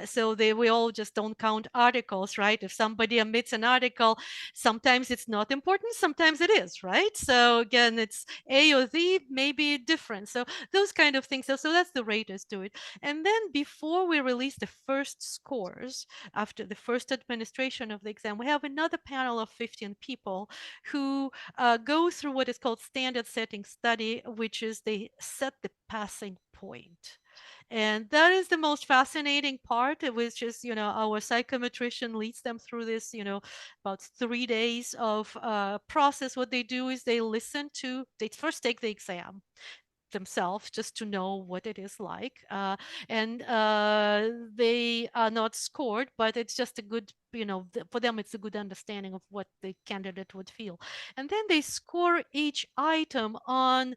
So we all just don't count articles, right? If somebody omits an article, sometimes it's not important, sometimes it is, right? So again, it's A or Z, maybe different. So those kind of things. So that's the raters do it. And then before we release the first scores, after the first administration of the exam, we have another panel of 15 people who go through what is called standard setting study, which is they set the passing point. And that is the most fascinating part, which is, our psychometrician leads them through this, about 3 days of process. What they do is they first take the exam themselves just to know what it is like. And they are not scored, but it's just a good, for them, it's a good understanding of what the candidate would feel. And then they score each item on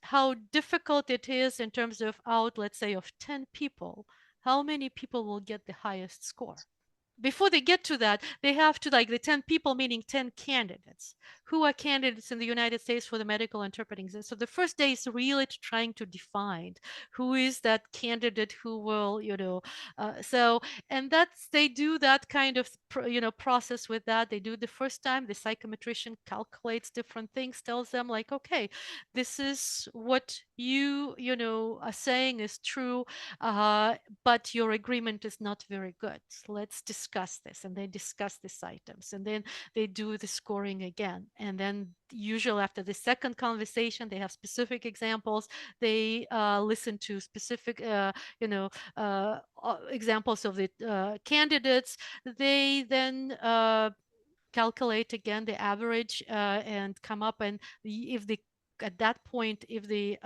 how difficult it is in terms of let's say, of 10 people, how many people will get the highest score. Before they get to that, they have to, like, the 10 people, meaning 10 candidates who are candidates in the United States for the medical interpreting. So the first day is really trying to define who is that candidate who will, so, and they do that kind of, process with that. They do it the first time. The psychometrician calculates different things, tells them like, okay, this is what are saying is true, but your agreement is not very good. Let's discuss this. And they discuss these items. And then they do the scoring again. And then usually after the second conversation, they have specific examples. They listen to specific, examples of the candidates. They then calculate again the average and come up, and if the at that point, if the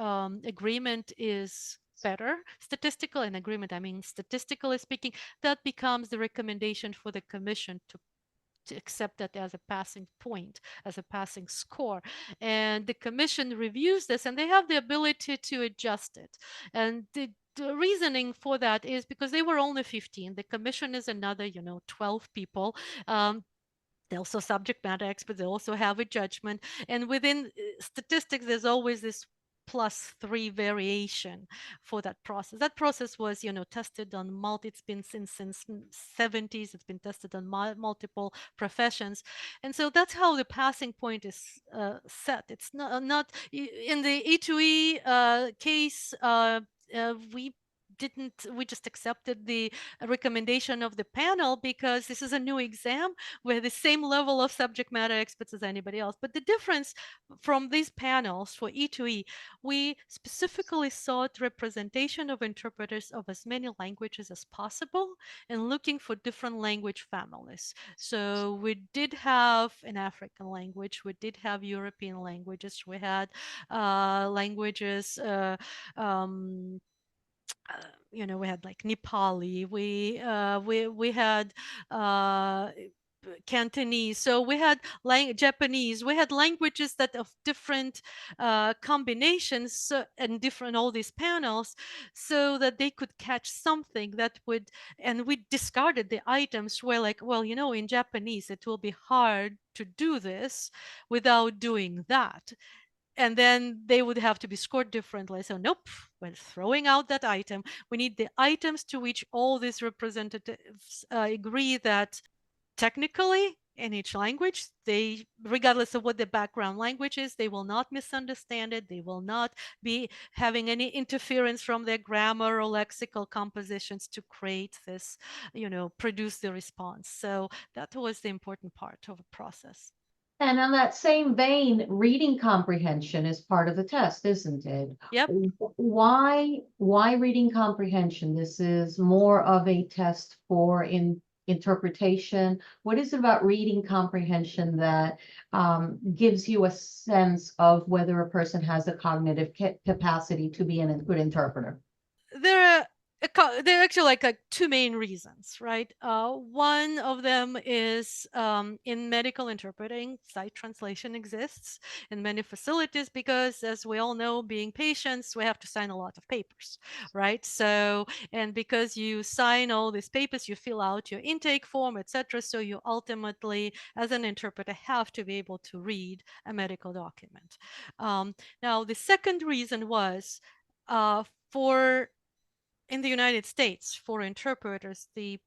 agreement is better, statistical and agreement, I mean statistically speaking, that becomes the recommendation for the commission to accept that as a passing point, as a passing score. And the commission reviews this, and they have the ability to adjust it. And the reasoning for that is because they were only 15. The commission is another, 12 people. They're also subject matter experts. They also have a judgment. And within statistics, there's always this +3 variation for that process. That process was, tested on it's been since 70s. It's been tested on multiple professions. And so that's how the passing point is set. It's not in the E2E case, we just accepted the recommendation of the panel because this is a new exam with the same level of subject matter experts as anybody else. But the difference from these panels for E2E, we specifically sought representation of interpreters of as many languages as possible and looking for different language families. So we did have an African language, we did have European languages, we had languages, we had like Nepali, we had Cantonese. So we had Japanese. We had languages that of different combinations and different all these panels, so that they could catch something that would. And we discarded the items. We're like, well, in Japanese, it will be hard to do this without doing that, and then they would have to be scored differently. So nope, we're throwing out that item. We need the items to which all these representatives agree that technically in each language, they, regardless of what the background language is, they will not misunderstand it. They will not be having any interference from their grammar or lexical compositions to create this, produce the response. So that was the important part of the process. And on that same vein, reading comprehension is part of the test, isn't it? Yep. Why reading comprehension? This is more of a test for interpretation. What is it about reading comprehension that gives you a sense of whether a person has a cognitive capacity to be a good interpreter? There are there are actually like two main reasons, right? One of them is in medical interpreting, sight translation exists in many facilities because, as we all know, being patients, we have to sign a lot of papers, right? So, and because you sign all these papers, you fill out your intake form, etc. So you ultimately, as an interpreter, have to be able to read a medical document. Now, the second reason was for in the United States, for interpreters, the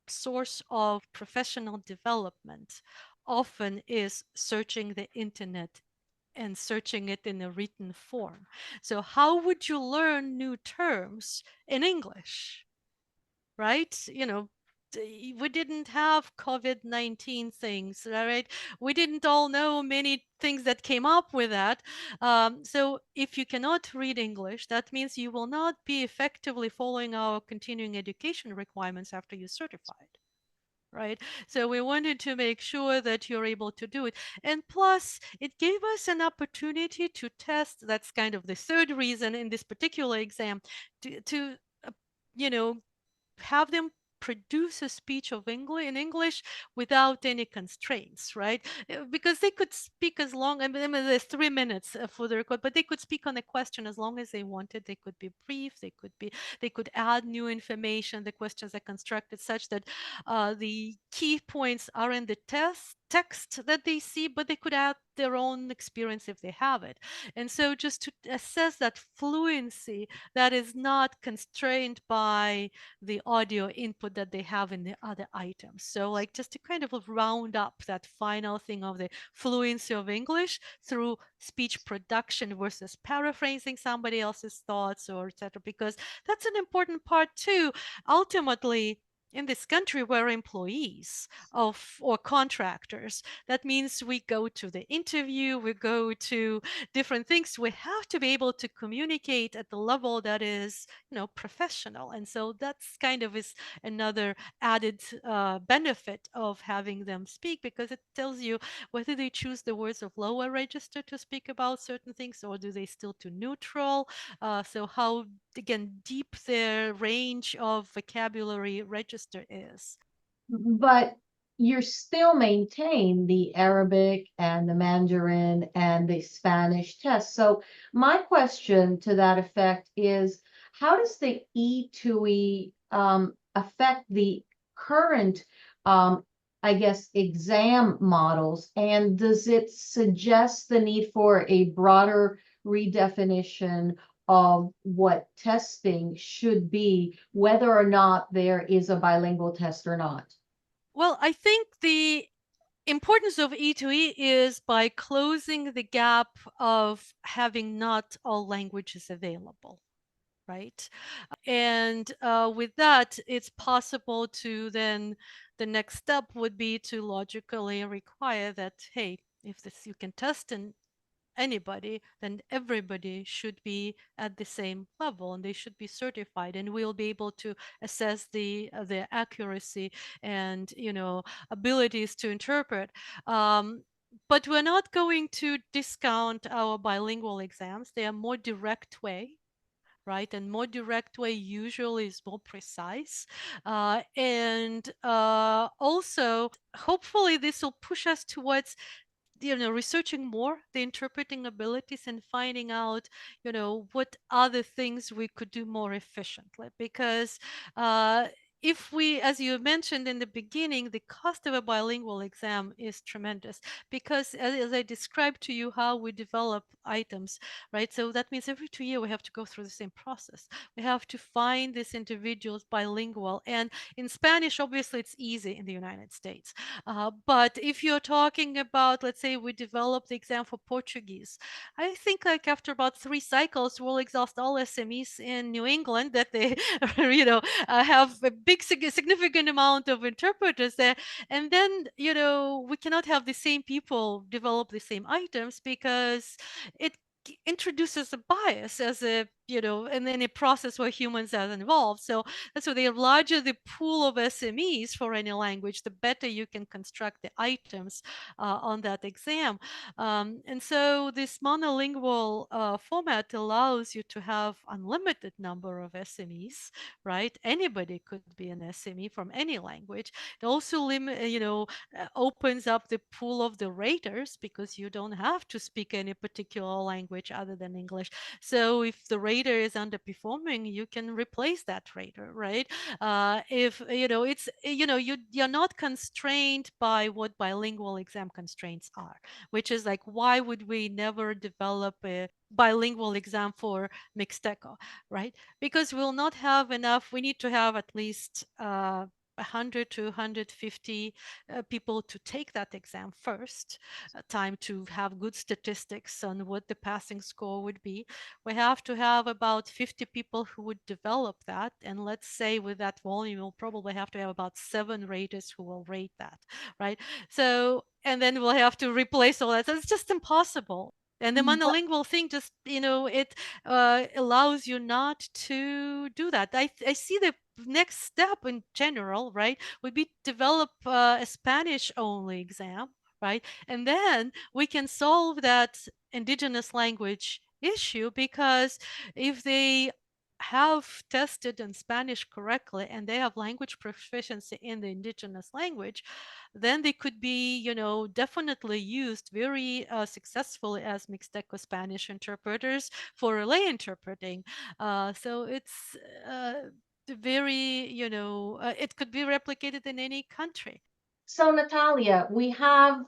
source of professional development often is searching the internet and searching it in a written form. So, how would you learn new terms in English? Right? We didn't have COVID-19 things, right? We didn't all know many things that came up with that. So if you cannot read English, that means you will not be effectively following our continuing education requirements after you're certified. Right. So we wanted to make sure that you're able to do it. And plus, it gave us an opportunity to test. That's kind of the third reason in this particular exam to uh, you know, have them produce a speech of English in English without any constraints, right? Because they could speak as long. I mean, there's 3 minutes for the record, but they could speak on a question as long as they wanted. They could be brief. They could add new information. The questions are constructed such that the key points are in the text that they see, but they could add their own experience if they have it. And so, just to assess that fluency that is not constrained by the audio input that they have in the other items. So, like, just to kind of round up that final thing of the fluency of English through speech production versus paraphrasing somebody else's thoughts or etc., because that's an important part too. Ultimately, in this country, we're employees of or contractors. That means we go to the interview, we go to different things. We have to be able to communicate at the level that is, professional. And so that's kind of is another added benefit of having them speak, because it tells you whether they choose the words of lower register to speak about certain things, or do they still to neutral. So how, again, deep their range of vocabulary register is. But you still maintain the Arabic and the Mandarin and the Spanish test. So my question to that effect is, how does the ETOE affect the current, I guess, exam models? And does it suggest the need for a broader redefinition of what testing should be, whether or not there is a bilingual test or not? Well, I think the importance of E2E is by closing the gap of having not all languages available, right? And with that, it's possible to then, the next step would be to logically require that, hey, if this you can test in anybody, then everybody should be at the same level and they should be certified, and we'll be able to assess the accuracy and abilities to interpret. But we're not going to discount our bilingual exams. They are more direct way, right? And more direct way usually is more precise. And also, hopefully, this will push us towards researching more the interpreting abilities and finding out what other things we could do more efficiently, because if we, as you mentioned in the beginning, the cost of a bilingual exam is tremendous, because as I described to you how we develop items, right? So that means every 2 years we have to go through the same process. We have to find these individuals bilingual, and in Spanish obviously it's easy in the United States, but if you're talking about, let's say, we develop the exam for Portuguese, I think like after about 3 cycles, we'll exhaust all SMEs in New England that they, have a big significant amount of interpreters there, and then we cannot have the same people develop the same items, because it introduces a bias as a in any process where humans are involved. So that's why the larger the pool of SMEs for any language, the better you can construct the items on that exam. And so this monolingual format allows you to have unlimited number of SMEs, right? Anybody could be an SME from any language. It also opens up the pool of the raters, because you don't have to speak any particular language other than English. So if the rater is underperforming, you can replace that rater, right? If you're not constrained by what bilingual exam constraints are, which is like, why would we never develop a bilingual exam for Mixteco, right? Because we'll not have enough. We need to have at least 100 to 150 people to take that exam first, time to have good statistics on what the passing score would be. We have to have about 50 people who would develop that. And let's say with that volume, we'll probably have to have about 7 raters who will rate that, right? So, and then we'll have to replace all that. So it's just impossible. And the monolingual thing just, it allows you not to do that. I see the next step in general, right, would be develop a Spanish only exam, right? And then we can solve that indigenous language issue, because if they have tested in Spanish correctly and they have language proficiency in the indigenous language, then they could be, definitely used very successfully as Mixteco Spanish interpreters for relay interpreting. So it's very, it could be replicated in any country. So, Natalia, we have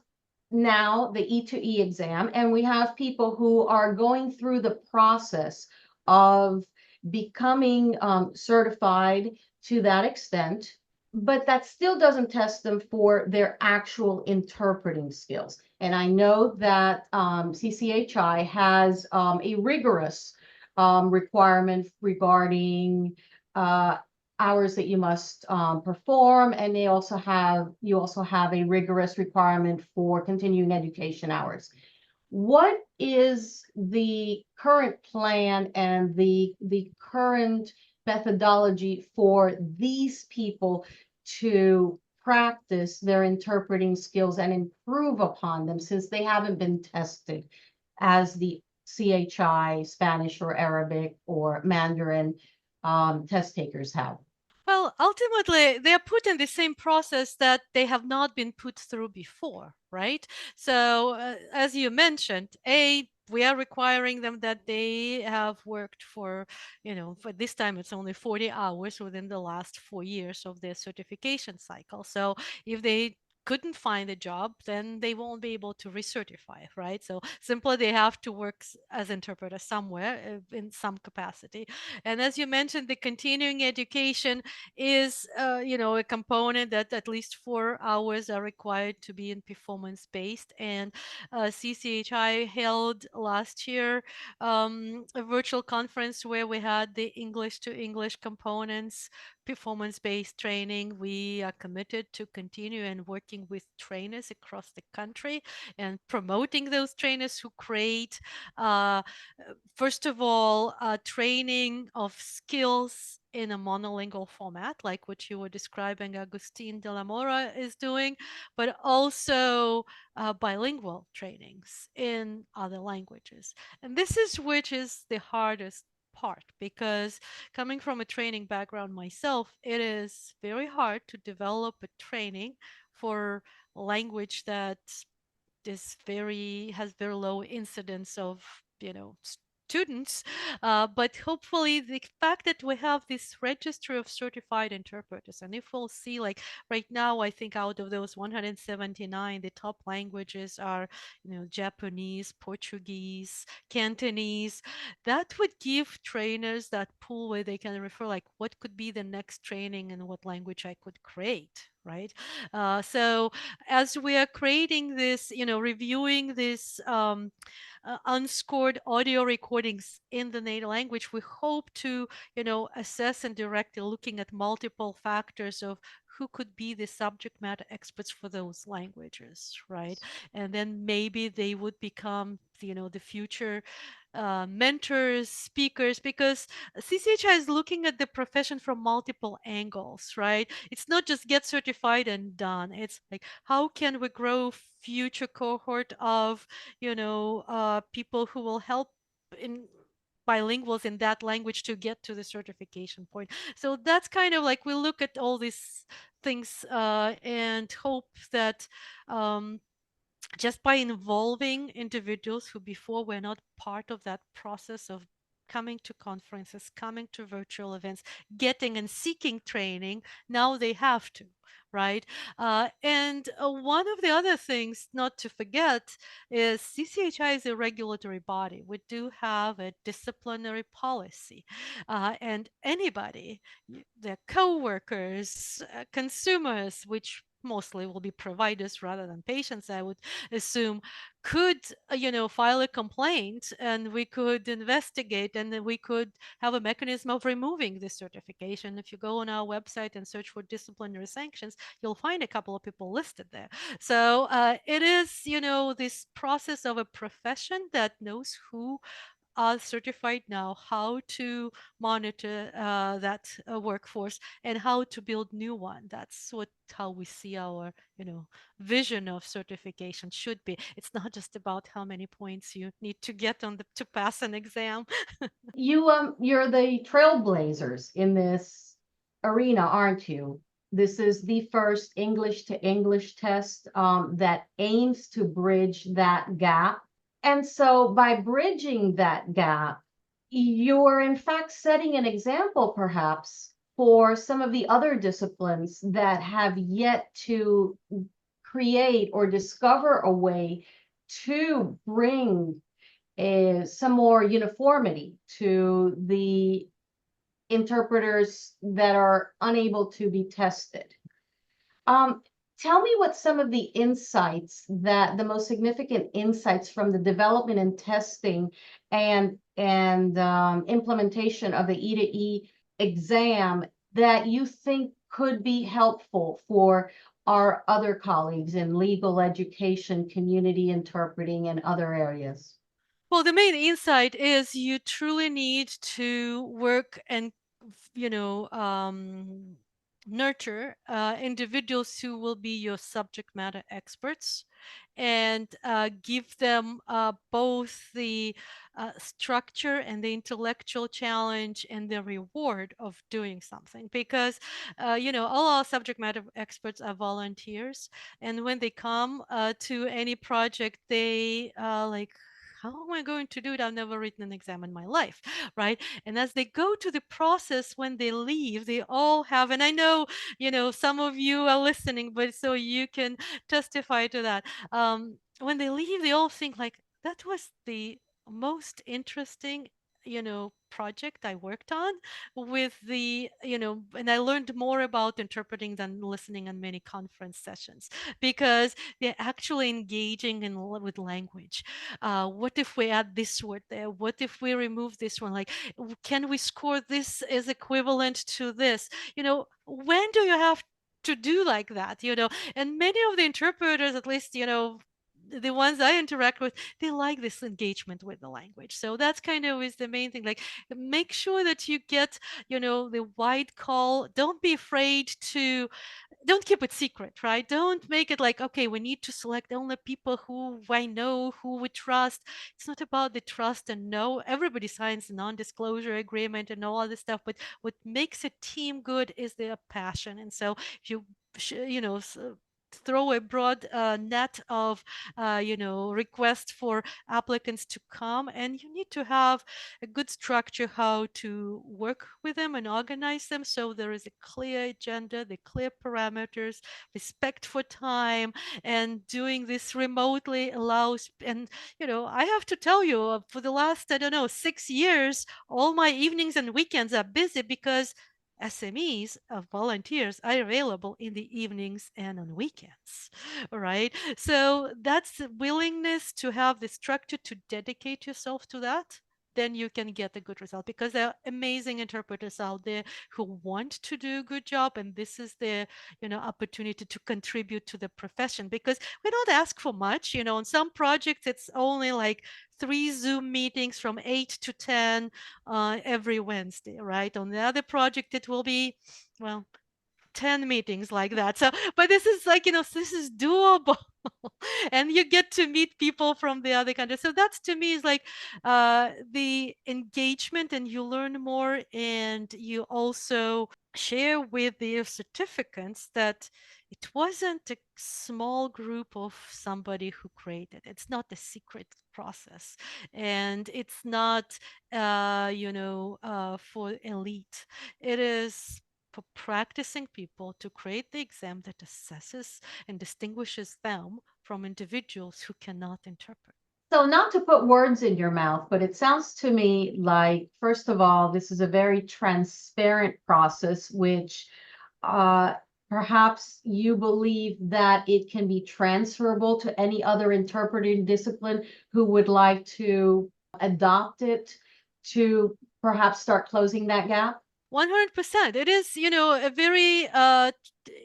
now the E2E exam, and we have people who are going through the process of becoming certified to that extent, but that still doesn't test them for their actual interpreting skills. And I know that CCHI has a rigorous requirement regarding hours that you must perform, and you also have a rigorous requirement for continuing education hours. What is the current plan and the current methodology for these people to practice their interpreting skills and improve upon them, since they haven't been tested as the CHI, Spanish or Arabic or Mandarin test takers have? Well, ultimately, they are put in the same process that they have not been put through before, right? So, as you mentioned, we are requiring them that they have worked for this time it's only 40 hours within the last 4 years of their certification cycle. So, if they couldn't find a job, then they won't be able to recertify, right? So simply they have to work as interpreter somewhere in some capacity. And as you mentioned, the continuing education is a component that at least 4 hours are required to be in performance based. And CCHI held last year a virtual conference where we had the English to English components, performance-based training. We are committed to continue and working with trainers across the country and promoting those trainers who create, first of all, training of skills in a monolingual format, like what you were describing, Agustin de la Mora is doing, but also bilingual trainings in other languages. And this is which is the hardest part, because coming from a training background myself, it is very hard to develop a training for language that has very low incidence of students, but hopefully the fact that we have this registry of certified interpreters, and if we'll see, like right now, I think out of those 179, the top languages are Japanese, Portuguese, Cantonese. That would give trainers that pool where they can refer, like, what could be the next training and what language I could create, right? So as we are creating this, reviewing this unscored audio recordings in the native language, we hope to, assess and directly looking at multiple factors of who could be the subject matter experts for those languages, right? And then maybe they would become, the future mentors, speakers, because CCHI is looking at the profession from multiple angles, right? It's not just get certified and done. It's like, how can we grow future cohort of, people who will help in bilinguals in that language to get to the certification point. So that's kind of like we look at all these things and hope that just by involving individuals who before were not part of that process of coming to conferences, coming to virtual events, getting and seeking training, now they have to, right? And one of the other things not to forget is CCHI is a regulatory body. We do have a disciplinary policy, and anybody, their co-workers, consumers, which mostly will be providers rather than patients, I would assume, could file a complaint, and we could investigate, and then we could have a mechanism of removing this certification. If you go on our website and search for disciplinary sanctions, you'll find a couple of people listed there. So it is this process of a profession that knows who are certified now, how to monitor that workforce, and how to build new one. That's how we see our vision of certification should be. It's not just about how many points you need to get to pass an exam. You're the trailblazers in this arena, aren't you? This is the first English to English test that aims to bridge that gap. And so by bridging that gap, you're in fact setting an example, perhaps, for some of the other disciplines that have yet to create or discover a way to bring some more uniformity to the interpreters that are unable to be tested. Tell me what some of the insights, that the most significant insights from the development and testing and implementation of the ETOE exam that you think could be helpful for our other colleagues in legal education, community interpreting, and other areas. Well, the main insight is you truly need to work and, nurture individuals who will be your subject matter experts, and give them both the structure and the intellectual challenge and the reward of doing something, because all our subject matter experts are volunteers, and when they come to any project, they like, how am I going to do it? I've never written an exam in my life, right? And as they go to the process, when they leave, they all have, and I know, some of you are listening, but so you can testify to that. When they leave, they all think like, that was the most interesting project I worked on, with the and I learned more about interpreting than listening on many conference sessions, because they're actually engaging with language. What if we add this word there? What if we remove this one? Like, can we score this as equivalent to this? When do you have to do like that? And many of the interpreters, at least the ones I interact with, they like this engagement with the language. So that's kind of is the main thing. Like, make sure that you get, the wide call. Don't be afraid to, don't keep it secret, right? Don't make it like, okay, we need to select only people who I know, who we trust. It's not about the trust and know. Everybody signs a non-disclosure agreement and all this stuff, but what makes a team good is their passion. And so if you, throw a broad net of, requests for applicants to come, and you need to have a good structure how to work with them and organize them, so there is a clear agenda, the clear parameters, respect for time, and doing this remotely allows. And I have to tell you, for the last, I don't know, 6 years, all my evenings and weekends are busy because SMEs of volunteers are available in the evenings and on weekends. All right. So that's the willingness to have the structure to dedicate yourself to that. Then you can get a good result, because there are amazing interpreters out there who want to do a good job, and this is their opportunity to contribute to the profession, because we don't ask for much. On some projects it's only like 3 Zoom meetings from 8 to 10 every Wednesday, right? On the other project, it will be, well, 10 meetings like that. So, but this is like, this is doable. And you get to meet people from the other country. So that's, to me, is like the engagement, and you learn more, and you also share with their certificates that it wasn't a small group of somebody who created. It's not a secret process, and it's not for elite. It is for practicing people to create the exam that assesses and distinguishes them from individuals who cannot interpret. So not to put words in your mouth, but it sounds to me like, first of all, this is a very transparent process, which uh, perhaps you believe that it can be transferable to any other interpreting discipline who would like to adopt it to perhaps start closing that gap? 100%. It is, a very,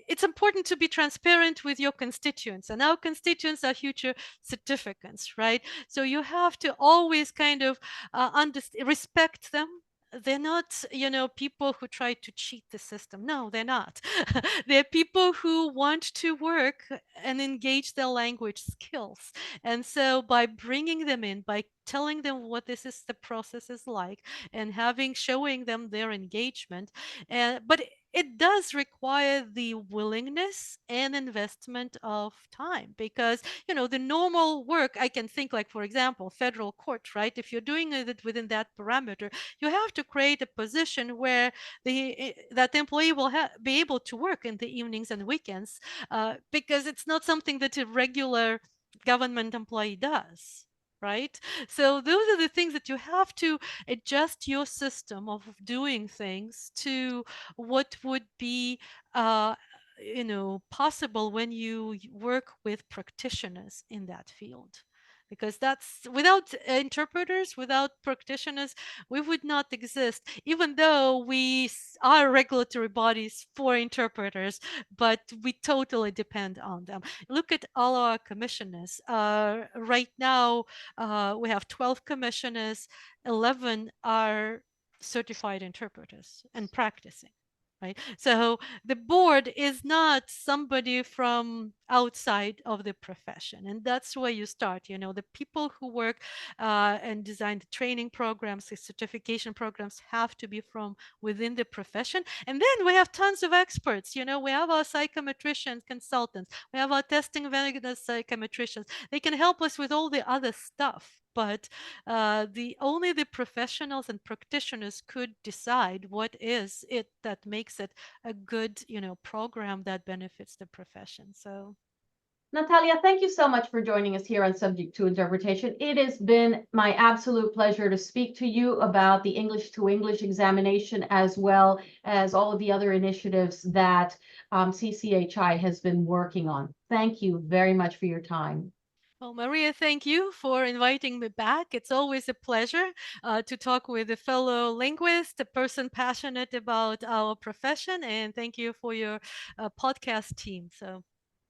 it's important to be transparent with your constituents, and our constituents are future certificates, right? So you have to always kind of respect them. They're not, people who try to cheat the system. No, they're not. They're people who want to work and engage their language skills. And so by bringing them in, by telling them what this is, the process is like, and showing them their engagement, but it does require the willingness and investment of time, because the normal work, I can think, like, for example, federal court, right? If you're doing it within that parameter, you have to create a position where that employee will be able to work in the evenings and weekends, because it's not something that a regular government employee does, right? So those are the things that you have to adjust your system of doing things to what would be possible when you work with practitioners in that field, because that's, without interpreters, without practitioners, we would not exist, even though we are regulatory bodies for interpreters, but we totally depend on them. Look at all our commissioners. Right now, we have 12 commissioners, 11 are certified interpreters and practicing. Right. So the board is not somebody from outside of the profession. And that's where you start. The people who work and design the training programs, the certification programs, have to be from within the profession. And then we have tons of experts. We have our psychometricians, consultants, we have our testing vendors, psychometricians. They can help us with all the other stuff. But only the professionals and practitioners could decide what is it that makes it a good, program that benefits the profession. So, Natalya, thank you so much for joining us here on Subject to Interpretation. It has been my absolute pleasure to speak to you about the English to English examination, as well as all of the other initiatives that CCHI has been working on. Thank you very much for your time. well, Maria, thank you for inviting me back. It's always a pleasure to talk with a fellow linguist, a person passionate about our profession, and thank you for your podcast team. So.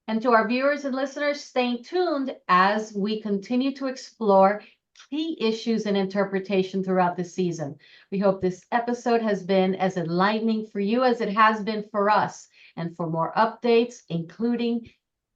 And to our viewers and listeners, stay tuned as we continue to explore key issues in interpretation throughout the season. We hope this episode has been as enlightening for you as it has been for us. And for more updates, including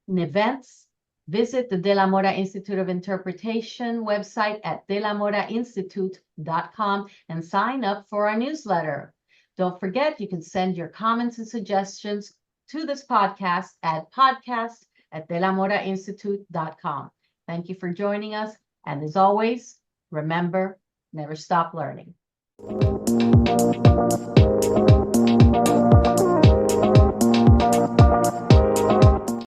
events, visit the De La Mora Institute of Interpretation website at delamorainstitute.com and sign up for our newsletter. Don't forget, you can send your comments and suggestions to this podcast at podcast@delamorainstitute.com. Thank you for joining us. And as always, remember, never stop learning.